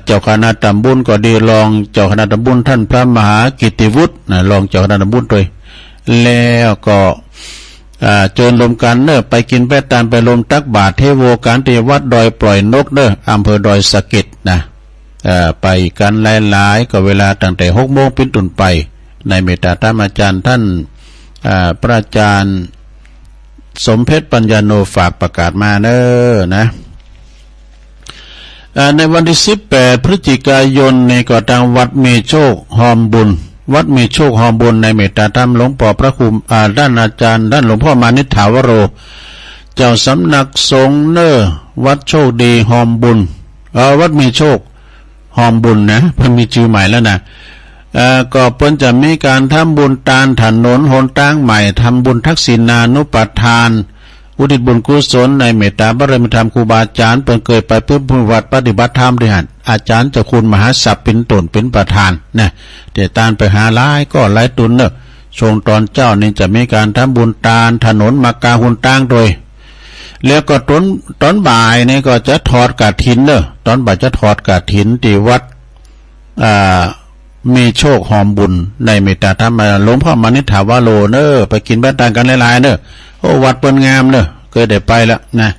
เจ้าคณะตำบลก็ดีรองเจ้าคณะตำบลท่านพระมหากิตติวุฒิรองเจ้าคณะตำบลด้วยแล้วก็เจิญลมกันเนอะไปกินไปตามไปลมตักบาตรเทโวการที่วัดดอยปล่อยนกเนอะอำเภอดอยสะเก็ดนะ ไปกันหลายๆก็เวลาตั้งแต่6 โมงเป็นต้นไปในเมตตาธรรมอาจารย์ท่านพระอาจารย์สมเพชรปัญญาโนฝากประกาศมาเนนะในวันที่18 พฤศจิกายนในก่อทางวัดเมโชคหอมบุญวัดเมโชคหอมบุญในเมตตาธรรมหลวงพ่อพระครูด้านอาจารย์ด้านหลวงพ่อมานิษฐาวโรเจ้าสำนักสงฆ์วัดโชคดีหอมบุญวัดเมโชคหอมบุญนะเพิ่งมีชื่อใหม่แล้วนะก็เพิ่นจะมีการทำบุญตานถนนหนทางใหม่ทำบุญทักษิณานุปทานอุทิศบุญกุศลในเมตตาบารมีธรรมครูบาอาจารย์เพิ่นเคยไปเพื่อปฏิบัติธรรมด้วยกันอาจารย์เจ้าคุณมหาศัพท์เป็นตนเป็นประธานนะเดี๋ยวตานไปหาหลายก็หลายตุนช่วงตอนเจ้านี่จะมีการทำบุญตานถนนมากาหุนตั้งโดยแล้วก็ตอนบ่ายนี่ก็จะถอดกฐินตอนบ่ายจะถอดกฐินที่วัดมีโชคหอมบุญในเมตตาธรรมหลวงพ่อมานิษฐาวโรไปกินแบตต่างกันหลายๆโอ้วัดเปิ้นงามเคยได้ไปแล้วนะ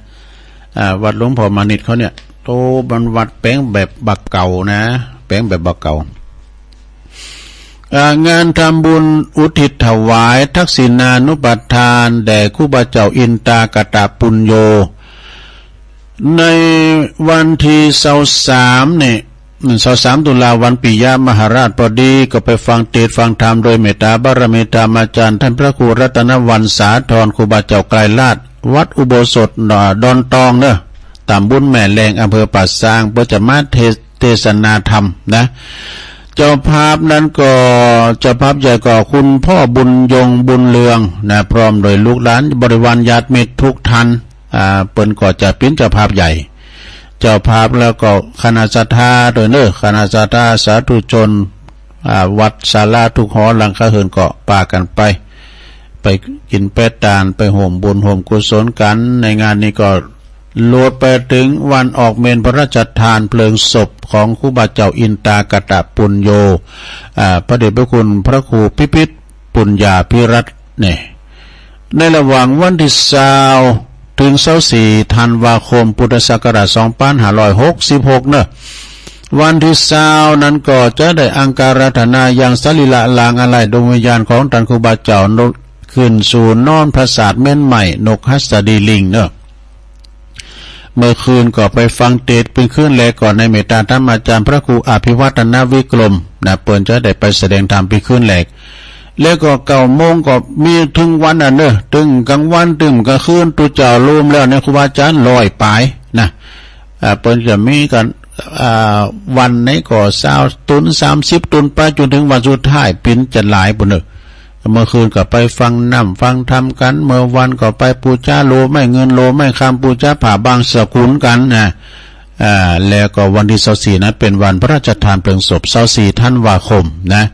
วัดหลวงพ่อมานิษเขาเนี่ยโตบันวัดแป้งแบบบักเก่านะแป้งแบบบักเก่างานทำบุญอุทิศถวายทักษิณานุปทานแด่ครูบาเจ้าอินตากตปุญโญในวันที่23นี่23 ตุลาวันปิยมหาราชพอดีก็ไปฟังเทศน์ฟังธรรมโดยเมตตาบารมีธรรมอาจารย์ท่านพระครูรัตนวรรณสาธรครูบาเจ้าไกรลาชวัดอุโบสถดอนตองตำบลแม่แรงอำเภอป่าซางเพื่อจะมาเทศนาธรรมนะเจ้าภาพนั้นก็เจ้าภาพใหญ่ก็คุณพ่อบุญยงบุญเลืองนะพร้อมโดยลูกหลานบริวารญาติมิตรทุกท่านเปิ้นก็จะเป็นเจ้าภาพใหญ่เจ้าภาพแล้วก็คณะศรัทธาโดยคณะศรัทธาสาธุชนวัดศาลาทุกหอหลังคาเหินก็ปากันไปกินแปดตานไปห่มบุญห่มกุศลกันในงานนี้ก็โลดไปถึงวันออกเมนพระราชทานเพลิงศพของครูบาเจ้าอินตากตปุญโญพระเดชพระคุณพระครูพิพิธปุญญาภิรัตน์เนี่ยในระหว่างวันที่20ถึง24 ธันวาคมพุทธศักราช 2566วันที่20นั้นก็จะได้อังการัตนาอย่างสรีระลางอะไรดวงวิญญาณของท่านครูบาเจ้าขึ้นสู่นอนพระศาสตร์เม่นใหม่นกหัสดีลิงเมื่อคืนก็ไปฟังเทศน์เป็นคืนแรกก่อนในเมตตาธรรมอาจารย์พระครูอภิวัฒนวิกรมเปิ้นจะได้ไปแสดงธรรมเป็นคืนแรกแล้วก็9 โมงก็มีถึงวันถึงกลางวันถึงกลางคืนตุเจ้ารวมแล้วในครูบาอาจารย์100 ปลายนะเปิ้นจะมีกันวันนี้ก็20 ตุน30 ตุนไปจนถึงวันสุดท้ายเป็นจะหลายปุ่นเมื่อคืนก็ไปฟังน้ำฟังธรรมกันเมื่อวันก็ไปปูชาโลไม่เงินโลไม่คำปูชาผ่าบางสกุลกันนะแล้วก็วันที่24นั้นเป็นวันพระราชทานเพลิงศพ24 ธันวาคมนะ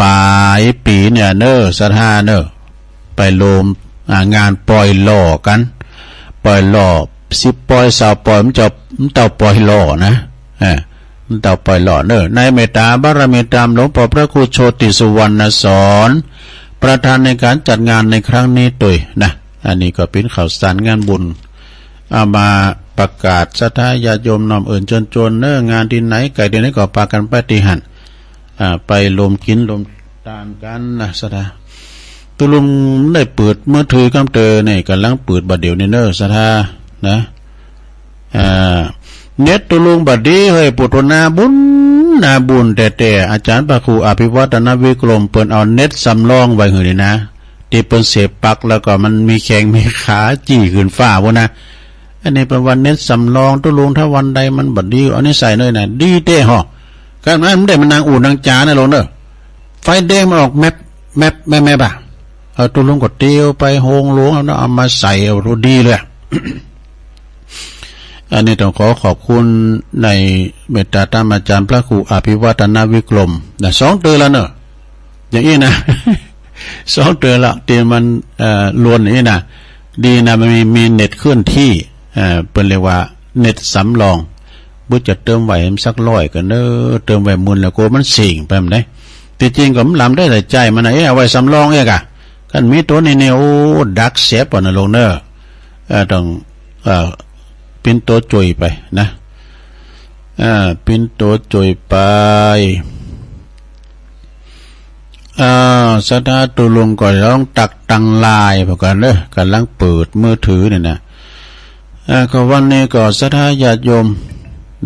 ปลายปีเนี่ยศรัทธาไปโลมงานปล่อยหล่อกันปล่อยหล่อ10 ปล่อย20 ปล่อยมันเต่าปล่อยหล่อนะมันเต่าปล่อยหล่อในเมตตาบารมีธรรมหลวงพ่อพระครูโชติสุวรรณสอนประธานในการจัดงานในครั้งนี้ด้วยนะอันนี้ก็เป็นข่าวสารงานบุญเอามาประกาศศรัทธาญาติโยมน้อมเอิ่นจนงานที่ไหนไก่ที่ไหนก็พากันไปที่หันไปลมกินลมตานกันนะศรัทธาตุลุงได้เปิดเมื่อถือกำเตอเนี่ยกำลังเปิดบัดเดี๋ยวนี้ศรัทธานะเน็ตตุลุงบัดดีเฮ้ยปุถุนาบุญแต่อาจารย์พระครูอภิวัฒนวิกรมเปิ้นเอาเน็ตสำรองไว้หือนี่นะที่เปิ้นเสียบปลั๊กแล้วก็มันมีแข้งมีขาจี้ขึ้นฟ้าวะนะอันนี้เป็นวันเน็ตสำรองตุลุงถ้าวันใดมันบัดดีเอานี่ใส่เลยนะดีเต้ฮะการนั้นมันได้มันนางอู่นางจ๋านะลงไฟแดงมันออกแมปป่ะเอาตุลุงก็เตียวไปโฮงหลวงเอามาใส่เอาดีเลย อันนี้ต้องขอบคุณในเมตตาธรรมอาจารย์พระครูอภิวัฒนวิกรม2 เดือนแล้วอย่างนี้นะ 2 เดือนละเตียมันล้วนอย่างนี้นะดีนะมันมีเน็ตเคลื่อนที่เป็นเรียกว่าเน็ตสำรองบุจะเติมไหวมันสัก100กันเติมไหวมูลแล้วก็มันสิ่งไปมันได้ที่จริงก็มันลำได้แต่ใจมันเอาไว้สำรองกันมีตัวนี้เนี่ยโอ้ดักเสียปอนลงต้องเป็นตัวจุยไปนะ ปินโตจอยไปสถาตุลุงก็ร้องตักตังลายพวกกันเด้อกำลังเปิดมือถือเนี่ยนะก็วันนี้ก็สถาญาติโยม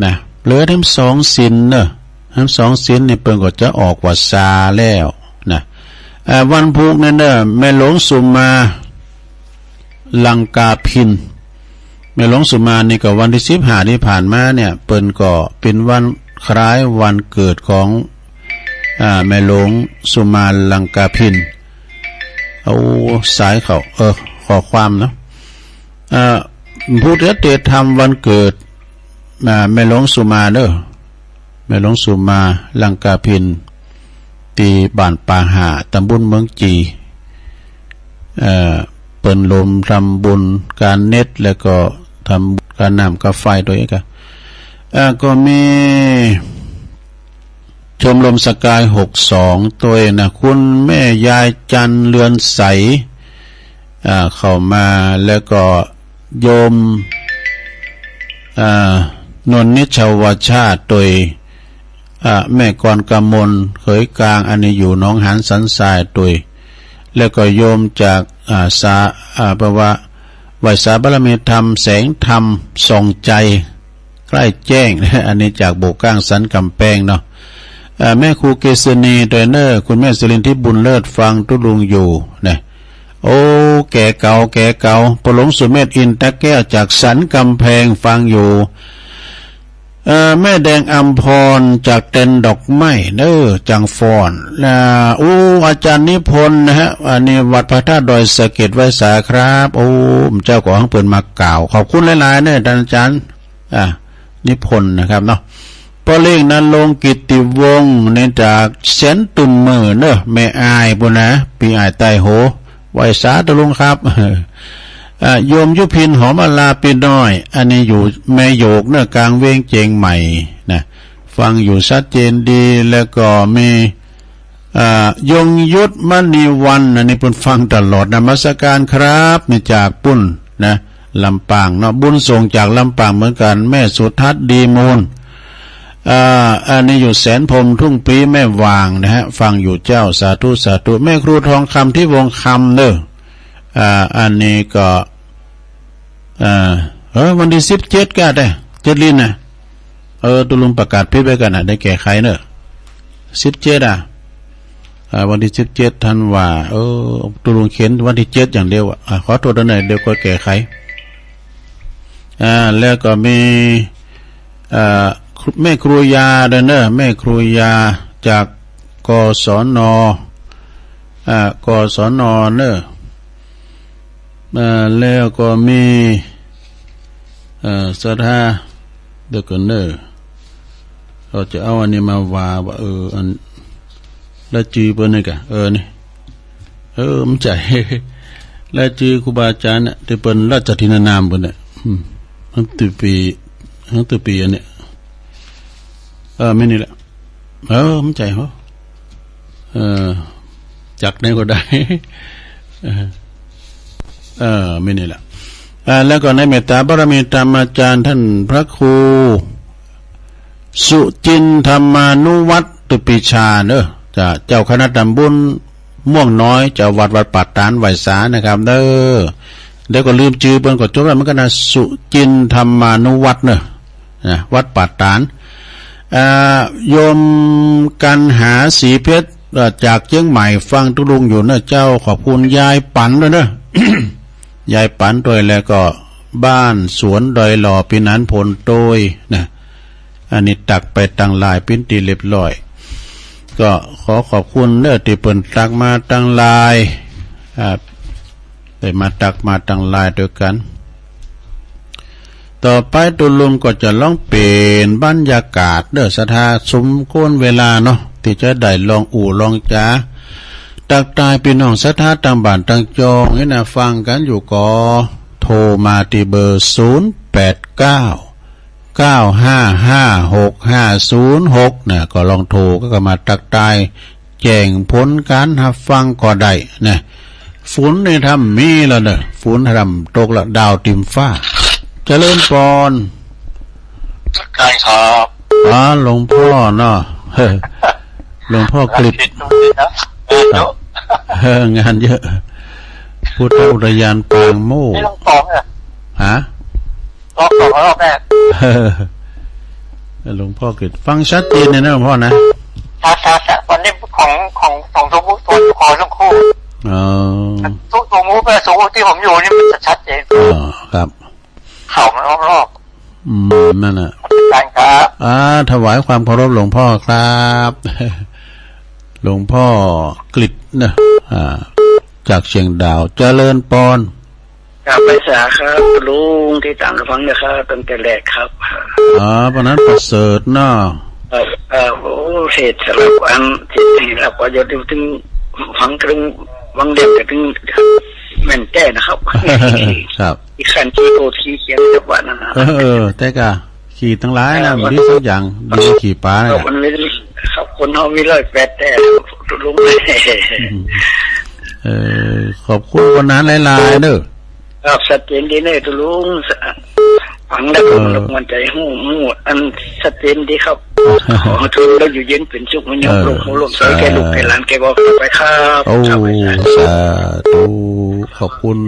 นะเหลือทั้งสองศีลเนอะทั้งสองศีลนี่เพิ่นก็จะออกว่าซาแล้วนะวันพุธนั่นเด้อแม่หลวงสุมาลังกาพินแม่หลวงสุมานี่ก็วันที่15ที่ผ่านมาเนี่ยเปิ้นก็เป็นวันคล้ายวันเกิดของแม่หลวงสุมาลังกาพินเอาสายเขาขอความเนาะผู้ที่เตทำวันเกิดแม่หลวงสุมาเด้อแม่หลวงสุมาลังกาพินตีบ้านป่าหาตำบลเมืองจีเปิ้นลมทำบุญการเน็ตแล้วก็ทำการน้ำกาไฟด้วยกันก็มีชมรมสกาย62ตัวนะคุณแม่ยายจันเรือนใสเข้ามาแล้วก็โยมนนนิชวชาติตัวแม่กรกำมลเขยกลางอันนี้อยู่น้องหันสันทรายตัวแล้วก็โยมจากแปลว่าไหวสาบารมีธรรมแสงธรรมส่องใจใกล้แจ้งอันนี้จากโบกก้างสันกำแพงเนาะแม่ครูเกษณีเทรนเนอร์คุณแม่สิรินทิบุญเลิศฟังตุลุงอยู่เนี่ยโอ้แก่เก่าปหลงสุเมธอินตะแก้วจากสันกำแพงฟังอยู่แม่แดงอัมพรจากเต็นดอกไม้เด้อจังฟอนอาจารย์นิพนธ์นะฮะอันนี้วัดพระธาตุดอยสะเก็ดไว้สาครับเจ้าของเปิดมากล่าวขอบคุณหลายๆเนี่ยอาจารย์นิพนธ์นะครับเนาะพอเล่งนั้นลงกิตติวงศ์ในจากเซนตุมมือเนอะแม่อายบุญนะปีอายไตโหไว้สาตุลุงครับโยมยุพินหอมอลาปีน้อยอันนี้อยู่แม่โยกเนื้อกลางเวงเจงใหม่นะฟังอยู่ชัดเจนดีแล้วก็มียงยุทธมณีวันอันนี้เพิ่นฟังตลอดนมัสการครับนี่จากปุ้นนะลำปางเนาะบุญส่งจากลำปางเหมือนกันแม่สุทัศน์ดีมูลอันนี้อยู่แสนพรมทุ่งปีแม่วางนะฮะฟังอยู่เจ้าสาธุสาธุแม่ครูทองคำที่วงคำเด้ออันนี้ก็วันที่17ก็ได้7ลิ้นนะตุลุงประกาศพิษไว้กันนะได้แก่ใครเนอะ17วันที่17ธันวาตุลุงเขียนวันที่7อย่างเดียวขอโทษด้วยหน่อยเดี๋ยวก็แก่ใครแล้วก็มีแม่ครูยาเด้อเนอะแม่ครูยาจากกศนกศนเนอะแล้วก็มีสถาเด็กเนอเราจะเอาอันนี้มาว่าอันละจีเปิ้นนี่กะนี่มันใจละจีครูบาอาจารย์น่ะที่เปิ้นราชทินานามเปิ้นน่ะตั้งแต่ปีอันเนี้ยไม่นี่แหละมันใจเหรอจักได้ก็ได้ไม่นี่แหละแล้วก็ในเมตตาบารมีธรรมอาจารย์ท่านพระครูสุจินธรรมานุวัตตุปิชาเนอะเจ้าคณะตำบลม่วงน้อยเจ้าวัดปัตตานไหวสานะครับเดี๋ยวก็ลืมชื่อเปิ้นก็จบแล้วมันก็นะสุจินธรรมานุวัตเนอะวัดปัตตานโยมกันหาสีเพชรจากเชียงใหม่ฟังตุลุงอยู่เนอะเจ้าขอบคุณยายปันด้วยเนอะ ยายปันโดยแล้วก็บ้านสวนดอยหล่อปีนันพลโดยนะอันนี้ตักไปตังลายปิ้นตีเรียบร้อยก็ขอขอบคุณเนื้อที่เปิ่นตักมาตังลายได้มาตักมาตังลายด้วยกันต่อไปตุลุงก็จะลองเปลี่ยนบรรยากาศเด้อสถาสมควรเวลาเนาะที่จะได้ลองลองจ้าตักตายพี่น้องสถาต่างบ้านต่างจองให้นะฟังกันอยู่ก็โทรมาที่เบอร์0899555606นะก็ลองโทรก็มาตักตายแจ้งผลการรับฟังก็ได้นะฝนในทำมีแล้วเด้อฝนทำตกละดาวติมฟ้าเจริญพร ได้ครับ อ๋อหลวงพ่อเนาะหลวงพ่อกฤษงานเยอะพุทธอุทยานปางโมก ไม่ต้องฟ้องอ่ะ ฮะ รอบแรก หลวงพ่อกฤษฟังชัดเจนเลยนะหลวงพ่อนะวันนี้ของสมุทรตัวอยู่คอทั้งคู่ อ๋อ สมุทรสมุทรที่ผมอยู่นี่มันจะชัดเจน อ๋อครับ เข่ามันรอบ นั่นน่ะ ๆการครับ ถวายความเคารพหลวงพ่อครับ หลวงพ่อกฤษนะจากเชียงดาวเจริญปอน ครับไปสาครับลุงที่ต่างฟังนะครับตั้งแต่แรกครับ เพราะนั้นประเสริฐเนาะ โอ้เหตุสำหรับอันที่รับประโยชน์ถึงฟังถึงวังเด็กถึงแม่นแก้นะครับ ครับ อีกขั้นที่โตที่เขียนจังหวะนั้นนะ แต่กะขี่ทั้งหลายนะมีสักอย่างดีขี่ป้าเนี่ย มันไม่ครับคนเขามี108แต่ลุง ขอบคุณคนนั้นหลายๆเด้อ ครับชัดเจนดีเลยทุลุงฟังแล้วผมมันใจหูอันชัดเจนดีครับขอทุนเราอยู่เย็นเป็นสุขมันยังลงสวยแกลูกแกหลานแกบอกไปครับ โอ้สาธุขอบคุณ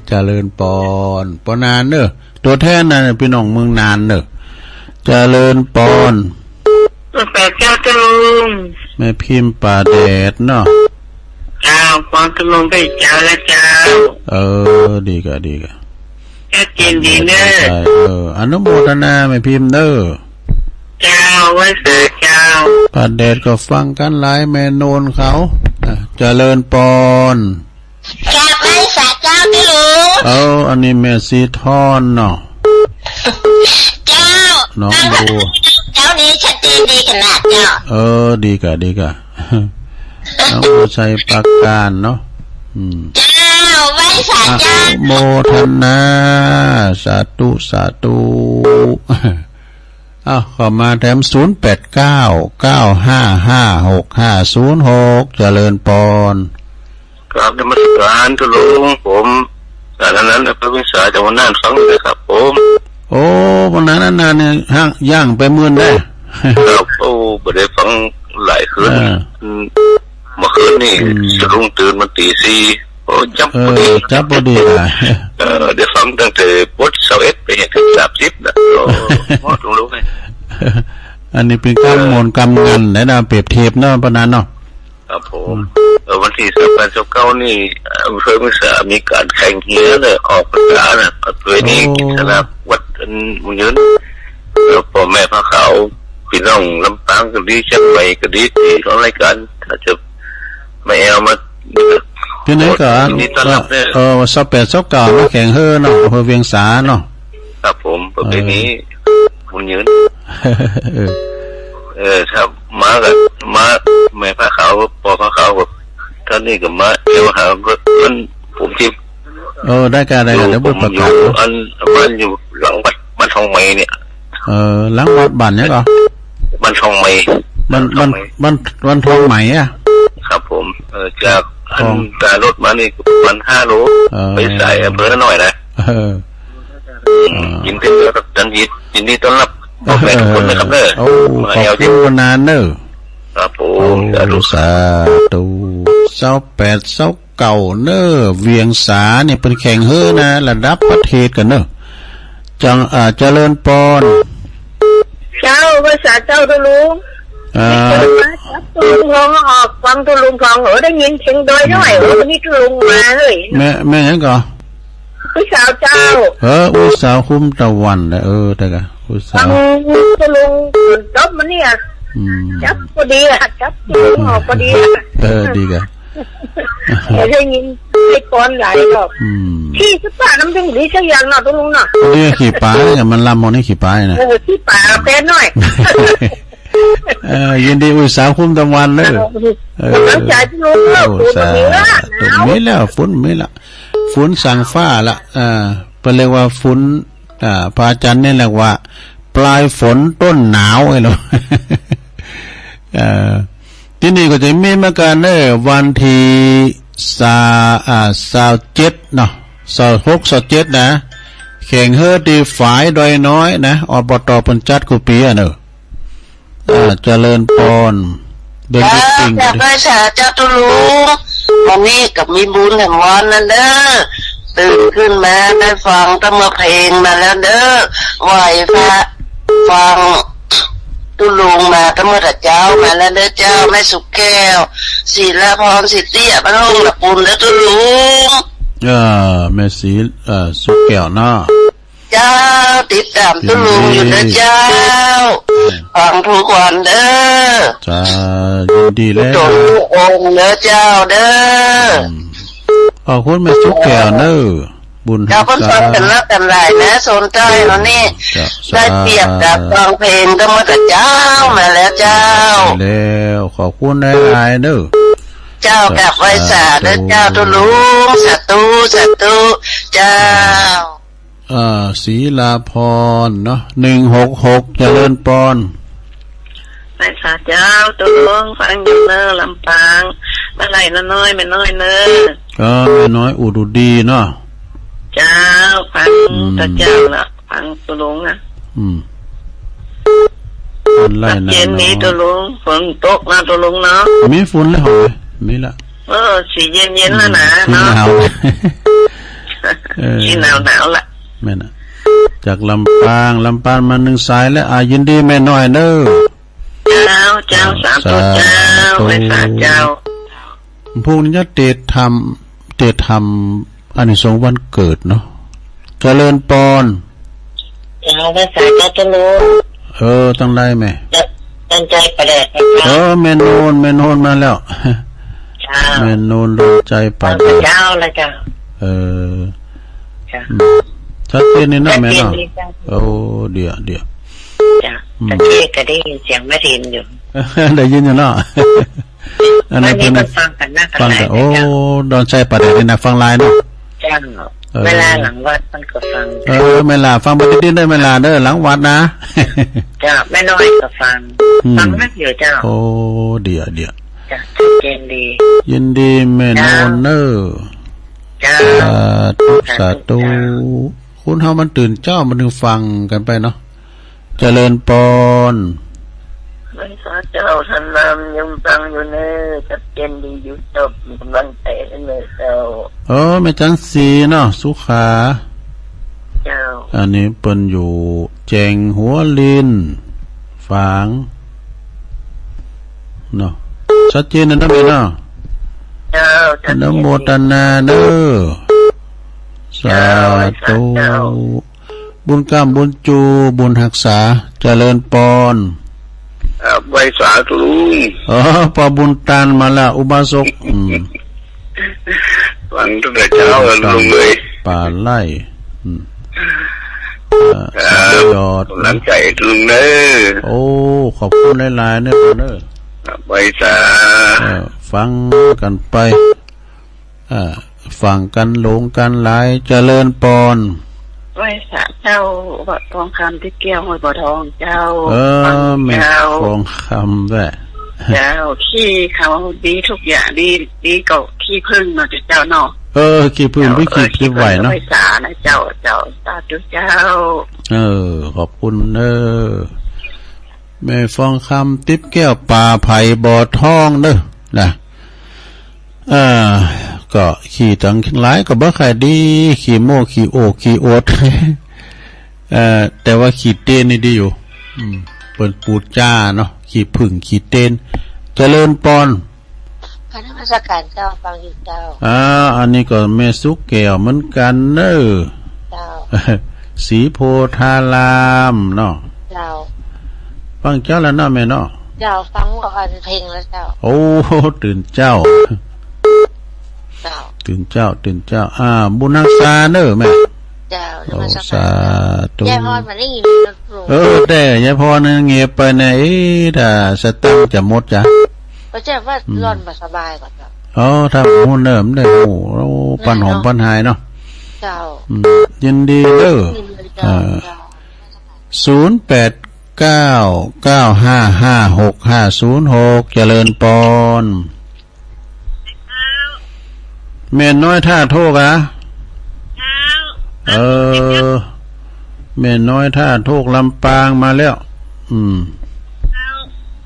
เจริญปอนปอนานเนอะตัวแทนน่ะพี่น้องเมืองนานเนอะเจริญปอน แปดเจ้าทุลุง แม่พิมพ์ป่าแดดเนาะ เจ้าปอนทุลุงไปเจ้าและเจ้า ดีกะ ชัดเจนดีเนอะ อนุโมทนาแม่พิมพ์เนอะ เจ้าไว้สาเจ้า ป่าแดดก็ฟังกันหลายแม่โนนเขาเจริญปอน กราบไหว้สาเจ้าที่ลุง อันนี้แม่ซีทอนเนาะ เจ้า น้องบัว เจ้านี้ชัดเจนดีขนาดเจ้า ดีกะ น้องบัวชัยปากการเนาะเจ้าไหว้สาเจ้า โมทนาสาธุเข้ามาแถม089955560506เจริญปอน ครับนมัสการทุลุงผมสารนั้นพระวิษาจังหวัดน่านฟังเลยครับผมวันนั้นนานเนี่ยย่างไปมื่นได้ ครับบ่ได้ฟังหลายคืนเมื่อคืนนี่สะดุ้งตื่นมาตี 4จับพอดี จับพอดีได้ฟังตั้งแต่บท21ไปเห็นถึง30นะทุลุงอันนี้เป็นกำมนกำเงินไหนนะเปรียบเทียบเนาะปะนั้นเนาะครับผมวันที่28-29นี่อำเภอเมืองสามีการแข่งเฮียเลยออกพรรษาน่ะตัวนี้กิจนาวัดมุญยืนพ่อแม่พระเขาพี่น้องลำปางก็ดีเชียงใหม่ก็ดีที่ของรายการถ้าจะไม่เอามาที่ไหนก็28-29มาแข่งเฮอเนาะอำเภอเวียงสาเนาะครับผมประเพณีมุญยืนถ้ามาแม่พระเขาพอพระเขาแบบท่านนี่ก็มาเดี๋ยวหาคนผมจิบได้การเดี๋ยวบุญประกาศมันอยู่หลังบ้านทองไม้เนี่ยหลังวัดบ้านเนี่ยก็บ้านทองไม้บ้านทองไหมครับผมจากแต่รถมานี่มัน5 โลไปใส่อำเภอละหน่อยนะยินดีต้อนรับยินดีต้อนรับแม่ทุกคนนะครับเด้อขอบคุณนานเด้อครับผมสาธุ28-29เน้อเวียงสาเนี่ยเป็นแข่งเฮอนะระดับประเทศกันเน้อเจริญปอนเจ้าภาษาเจ้าทุลุงทุลุงร้องออกฟังทุลุงฟังได้ยินเสียงโดยน้อยวันนี้ทุลุงมาเลยแม่ยังก่อผู้สาวเจ้าอุสาวคุ้มตะวันแต่กะอุสาวทุลุงจบมันเนี่ยจับพอดีจับทุลุงออกพอดีดีกะได้ยินไอ้ก้อนหลายรอบที่สปาน้ำถึงดีสักอย่างเนาะทุลุงเนาะนี่ขี่ป้าเนี่ยมันลำมองนี่ขี่ป้านะขี่ป้าแปนหน่อยยินดีอุตสาหคุ้มตะวันเลยน้ำใจทุลุงฝุ่นมีแล้วฝุ่นมีละฝุ่นสั่งฟ้าละเป็นเรียกว่าฝุ่นพระอาจารย์นี่เรียกว่าปลายฝนต้นหนาวไอ้เราที่นี่ก็จะมีมาการวันที่27เนาะ26-27นะ แข่งเฮอดีฝ่ายดอยน้อยนะอบตเพิ่นจัดกูปีอ่ะเนอะเจริญปอนเดินไปติ่ง จากไปสาเจ้าตุลุงวันนี้กับมีบุญแห่งวันนั่นเด้อตื่นขึ้นมาได้ฟังตั้งเพลงมาแล้วเด้อไหวพระฟังตุลุงมาตั้งแต่เจ้ามาแล้วเด้อเจ้าแม่สุกแก้วศิลาพรสิเตี้ยพระลุงละปุ่นเด้อตุลุงแม่สีสุกแก้วเนาะเจ้าติดตามตุลุงอยู่เด้อเจ้าฟังทุกวันเด้อจ้ายินดีแล้วตุลุงองค์เด้อเจ้าเด้อขอบคุณแม่สุกแก้วเนอะบุญเจ้าคนฟังกันแล้วกันหลายนะสนใจเนาะนี่ได้เปรียบกับฟังเพลงก็มาแต่เจ้ามาแล้วเจ้าแล้วขอบคุณหลายๆเด้อเจ้ากับไว้สาเด้อเจ้าตุลุงสาธุเจ้าศรีลาพรเนาะ166เจริญปอนไว้สาเจ้าตุลุงฟังอยู่เนอะลำปางมาไหลน้อยไม่น้อยเนอะแม่น้อยอุดดีเนาะเจ้าฟังตาเจ้าละฟังตุลุงนะไล่นะเย็นนี้ตุลุงฝนตกนะตุลุงเนาะมีฝนแล้วเหรอมีละสีเย็นแล้วนะเนาะสีหนาวละแม่น่ะจากลำปางมา1สายแล้วยินดีแม่น้อยเด้อเจ้าสามตัวเจ้าไว้สาเจ้าพวกนี้จะเตะทำอันนี้สงวันเกิดเนาะเจริญปอนเจ้าไว้สาเจ้าตุลุงต้องไล่แม่ตั้งใจประเดชแม่โนนมาแล้วแม่โนนรู้ใจปัดเจ้าละเจ้าชัดเจนนี่นะแม่เนาะเดี๋ยวจ้ะตะเกียก็ได้ยินเสียงแม่ทินอยู่ได้ยินอยู่เนาะอันนี้เป็นฟังกันนะฟังกันดอนใจปัดนี่นะฟังไลน์เนาะจ้าเวลาหลังวัดมันก็ฟังเวลาฟังปฏิทินได้เวลาเด้อหลังวัดนะจ้าแม่น้อยก็ฟังไม่เดี๋ยวเจ้าเดี๋ยวจ้าชัดเจนดียินดีแม่โนนเนอจ้าสาธุคุณเฮามันตื่นเจ้ามันถึงฟังกันไปเนาะเจริญปอนไว้สาเจ้าท่านนำยังฟังอยู่เนอชัดเจนดีอยู่จบกำลังใจเลยเจ้าแม่จันสีเนาะสุขาเจ้าอันนี้เปิ้นอยู่แจงหัวลินฝางเนาะชัดเจนนะแม่เนาะเจ้านะโมทนาเด้อสาธุบุญกรรมบุญจูบุญรักษาเจริญปอนไว้สาธุลุงปอบุญตานมาแล้วอุบาสกฟังตั้งแต่เช้าลุงเลยป่าไล่ยอดหลังใจลุงเด้อขอบคุณหลายๆเนี่ยเด้อไว้สาฟังกันไปฟังกันหลงกันหลายเจริญปอนไว้สาเจ้าวัดทองคำที่เกี่ยวห้วยบ่อทองเจ้าแม่ทองคำแว่เจ้าขี้เขาดีทุกอย่างดีก็ขี้พึ่งเนาะเจ้าเนาะขี้พึ่งไม่ขี้ไหวเนาะไว้สานะเจ้าสาธุเจ้าขอบคุณแม่ฟองคำติ๊บแก้วป่าไผ่บ่อทองเด้อนะก็ขี่ตั้งหลายก็บ่ค่อยดีขี่โม่ขี่โอขี่โอดแต่ว่าขี่เต้นนี่ดีอยู่เปิ้นปูจ้าเนาะขี่ผึ่งขี่เต้นเจริญปอนคณะราชการเจ้าฟังอยู่เจ้าอันนี้ก็แม่สุกแก้วเหมือนกันเด้อเจ้าสีโพธารามเนาะเจ้าฟังเจ้าแล้วเนาะแม่เนาะเจ้าฟังก็กันเพลงแล้วเจ้าตื่นเจ้าตื่นเจ้าบุญรักษาเด้อแม่เจ้าสาธุยายพรมาได้ยินแต่ยายพรเงียบไปไหนถ้าสตังจะหมดจ้ะก็จะว่าร้อนบ่สบายก่อนเจ้าถ้าหูเนิ่มได้หูปันหอมปันหายเนาะเจ้ายินดีเด้อ0899556506เจริญปอนแม่น้อยท่าโทษะ แม่น้อยท่าโทกลำปางมาแล้ว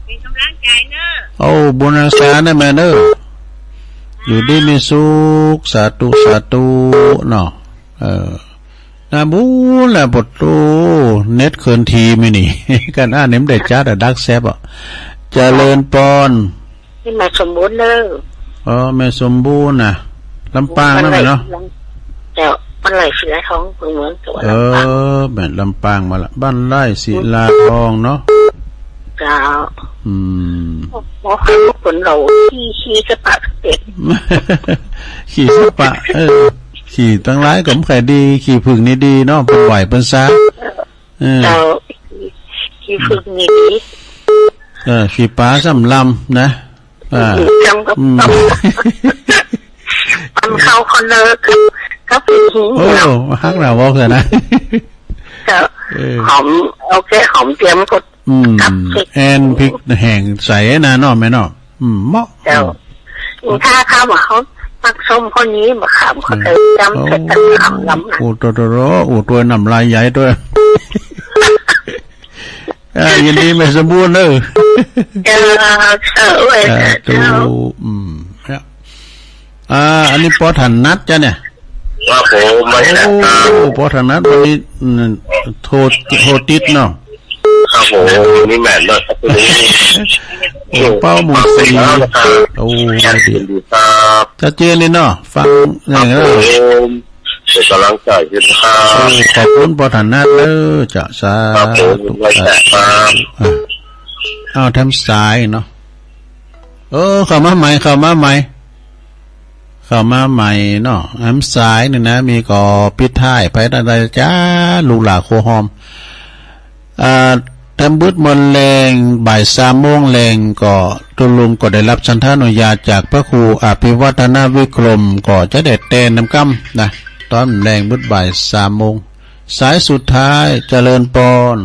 เป็นกำลังใจเนอะโอ้บุญรักษานะแม่เนอะอยู่ดีมีสุขสาธุสาธุเนาะนาบูแหละปดโตเน็ตเคินทีไม่นี่ กันอ่านเน็มได้จ้าแต่ดักแซบอ่ะเจริญปอนนี่มาสมบูรณ์เลยแม่สมบูรณ์นะลำปางนั่นแหละเนาะแต่บ้านไร่ศิลาทองเหมือนตัวแม่ลำปางมาละบ้านไร่ศิลาทองเนาะจ้าหมอให้ลูกผลเราขี่สปะเป็ดขี่สปะขี่ตั้งหลายก็ไม่ค่อยดีขี่ผึ่งนี่ดีเนาะเป็นไหวเป็นซาเราขี่ผึ่งนี่ดีขี่ป้าสำลำนะจำกับมันเข้าคนเลิกก็เป็นหิ้งเราฮักเราบอกเลยนะหอมโอเคหอมเตรียมกดแอนพริกแห้งใส่นะเนาะแม่เนาะเหมาะถ้าเขาบอกเขามักส้มคนนี้มาขำเขาเคยจำเสร็จตั้งขำลำนะตัวน้ำลายใหญ่ด้วยยินดีไม่สมบูรณ์เลยอันนี้ปอถันนัดจ้ะเนี่ยว่าผมไม่ได้ปอถันนัดวันนี้โทรติดเนาะครับผมนี่แม่เนาะเป้าหมู่สีโอ้ดีชัดเจนเลยเนาะฟังอย่างนี้เป็นกำลังใจขึ้นขอบคุณปอถันนัดเลยจะสาธุเอาทำสายเนาะเข้ามาใหม่เนาะทำสายนี่นะมีก่อปิดท้ายไปได้จ้าลูกหลาโคหอมทำบุญมนแรงบ่าย3 โมงแรงก็ตุลุงก็ได้รับชันทานุญาตจากพระครูอภิวัฒนาวิกรมก็จะได้เต้นน้ำกั้มนะตอนแรงบุญบ่าย3 โมงสายสุดท้ายเจริญปอน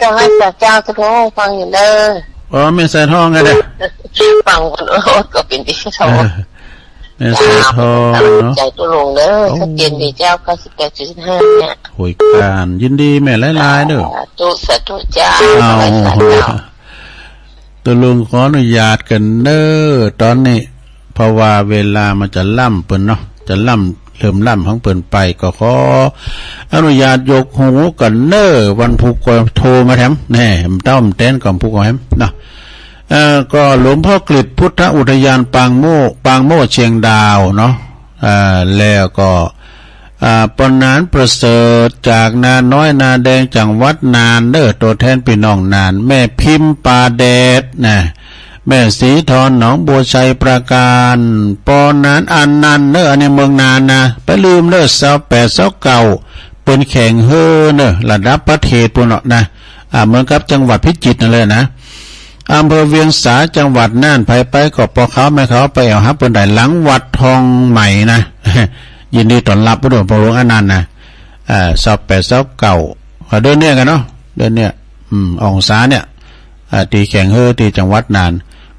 ก็ให้พระเจ้าทุกองฟังอยู่เลยไม่ใส่ท้องไงเด้ฟังคนก็เป็นที่ชอบไม่ใส่ท้องเนาะใจตุลุงเด้อชัดเจนดีเจ้า98.5เนี่ยโหยการยินดีแม่หลายๆเด้อสาธุจ้าตุลุงขออนุญาตกันเด้อตอนนี้เพราะว่าเวลามันจะล่ำเปิ้นเนาะจะล่ำเริ่มล่ำของเปิ้นไปก็ขออนุญาตยกหูกันเด้อวันพุธก็โทรมาแถมแน่ต้อมเต้นก่อนพุธก็แถมเนาะก็หลวงพ่อกฤษพุทธอุทยานปางโมเชียงดาวเนาะแล้วก็ปนานประเสริฐจากนาน้อยนาแดงจังหวัดนานเด้อตัวแทนพี่น้องนานแม่พิมพ์ปาแดดนะแม่สีทอนหนองบัวชัยประการปนานอันนันเด้ออันนี้เมืองนานนะไปลืมเด้อ28 29เป็นแข่งเฮ้อเด้อระดับประเทศปุ่นเนาะนะเหมือนกับจังหวัดพิจิตรนั่นเลยนะอำเภอเวียงสาจังหวัดน่านไปก็ปอเขาแม่เขาไปเอาฮับเปิ้นได้หลังวัดทองใหม่นะยินดีต้อนรับผู้โดยพระหลวงอนันต์นะ28 29เดือนเนี้ยกันเนาะเดือนเนี้ยองศาเนี่ยตีแข่งเฮ้อตีจังหวัดน่าน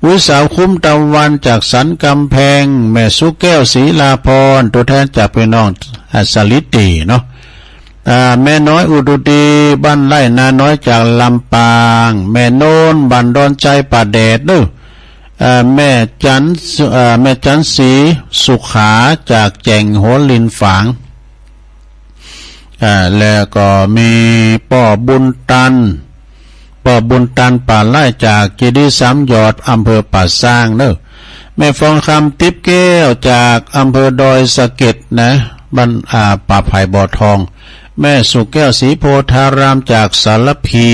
วิสาวคุ้มตะวันจากสันกำแพงแม่สุแก้วศรีลาพรตัวแทนจากพี่น้องสลิดตีเนาะแม่น้อยอุดุดีบ้านไร่นาน้อยจากลำปางแม่โนนบ้านดอนใจป่าแดดเด้อแม่จันสีสุขาจากแจงโหลินฝางแล้วก็มีป่อบุญตันป่าไร่จากเจดีย์3 ยอดอำเภอป่าสร้างเด้อแม่ฟองคำติ๊บแก้วจากอำเภอดอยสะเก็ดนะบ้านป่าไผ่บ่อทองแม่สุแก้วศรีโพธารามจากสารพี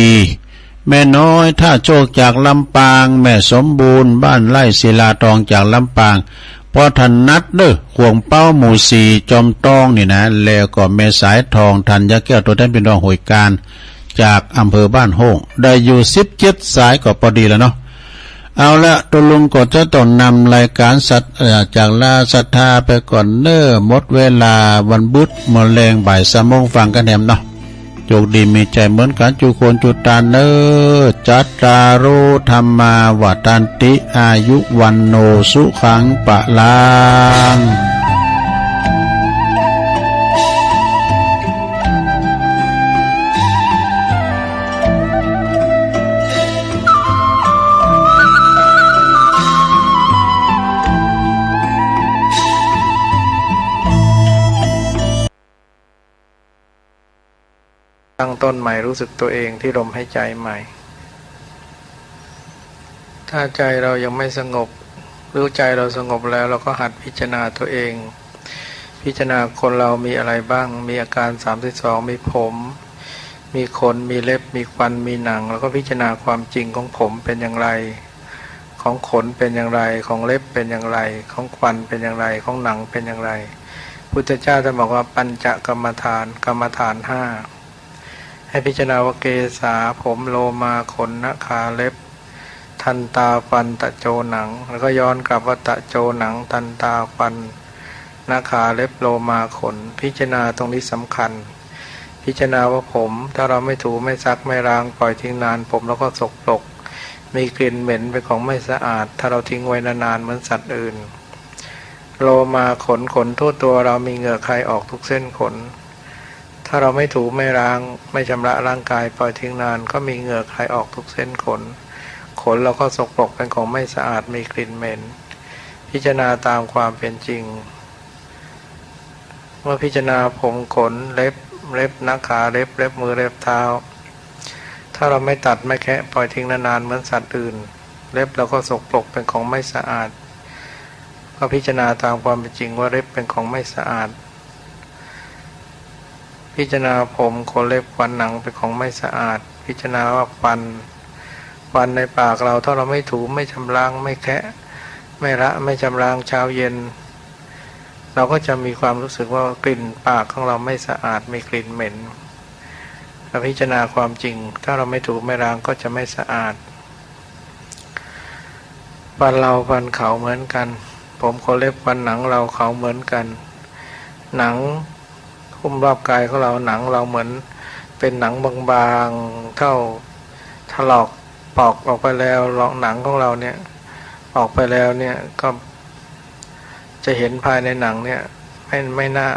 แม่น้อยท่าโชคจากลำปางแม่สมบูรณ์บ้านไร่ศิลาทองจากลำปางพอทันนัดเด้อห่วงเป้าหมู่4จอมต้องนี่นะแล้วก็แม่สายทองธัญแก้วตัวแทนเป็นรองหวยการจากอำเภอบ้านโฮงได้อยู่17 สายก็พอดีแล้วเนาะเอาละตัวลุงก็จะต้องนำรายการสัตว์จากลาศรัทธาไปก่อนเน้อหมดเวลาวันบุธมะแรงบ่าย3 โมงฟังกันแหมเนาะโชคดีมีใจเหมือนกันจุคนจุตาเน้อจัตตารุธรรมาวัฏันติอายุวันโนสุขังปะลัง ตั้งต้นใหม่รู้สึกตัวเองที่ลมหายใจใหม่ถ้าใจเรายังไม่สงบรู้ใจเราสงบแล้วเราก็หัดพิจารณาตัวเองพิจารณาคนเรามีอะไรบ้างมีอาการ32มีผมมีขนมีเล็บมีฟันมีหนังแล้วก็พิจารณาความจริงของผมเป็นอย่างไรของขนเป็นอย่างไรของเล็บเป็นอย่างไรของฟันเป็นอย่างไรของหนังเป็นอย่างไรพุทธเจ้าจะบอกว่าปัญจกรรมฐาน5ให้พิจารณาว่าเกศาผมโลมาขนนขาเล็บทันตาฟันตะโจหนังแล้วก็ย้อนกลับว่าตะโจหนังทันตาฟันนขาเล็บโลมาขนพิจารณาตรงนี้สำคัญพิจารณาว่าผมถ้าเราไม่ถูไม่ซักไม่ล้างปล่อยทิ้งนานผมแล้วก็สกปรกมีกลิ่นเหม็นเป็นของไม่สะอาดถ้าเราทิ้งไว้นานๆเหมือนสัตว์อื่นโลมาขนทั่วตัวเรามีเหงื่อใครออกทุกเส้นขนถ้าเราไม่ถูไม่ล้างไม่ชำระร่างกายปล่อยทิ้งนานก็มีเหงื่อใครออกทุกเส้นขนเราก็สกปรกเป็นของไม่สะอาดมีกลิ่นเหม็นพิจารณาตามความเป็นจริงเมื่อพิจารณาผมขนเล็บนักขาเล็บมือเล็บเท้าถ้าเราไม่ตัดไม่แคะปล่อยทิ้งนานๆเหมือนสัตว์อื่นเล็บเราก็สกปรกเป็นของไม่สะอาดก็พิจารณาตามความเป็นจริงว่าเล็บเป็นของไม่สะอาดพิจารณาผมขนเล็บฟันหนังเป็นของไม่สะอาดพิจารณาว่าฟันในปากเราถ้าเราไม่ถูไม่ชำระไม่แคะไม่ละไม่ชำระเช้าเย็นเราก็จะมีความรู้สึกว่ากลิ่นปากของเราไม่สะอาดมีกลิ่นเหม็นเราพิจารณาความจริงถ้าเราไม่ถูไม่ล้างก็จะไม่สะอาดฟันเราฟันเขาเหมือนกันผมขนเล็บฟันหนังเราเขาเหมือนกันหนังหุ้มรอบกายของเราหนังเราเหมือนเป็นหนังบางๆเท่าถลอกปอกออกไปแล้วหนังของเราเนี่ยออกไปแล้วเนี่ยก็จะเห็นภายในหนังเนี่ยไม่น่า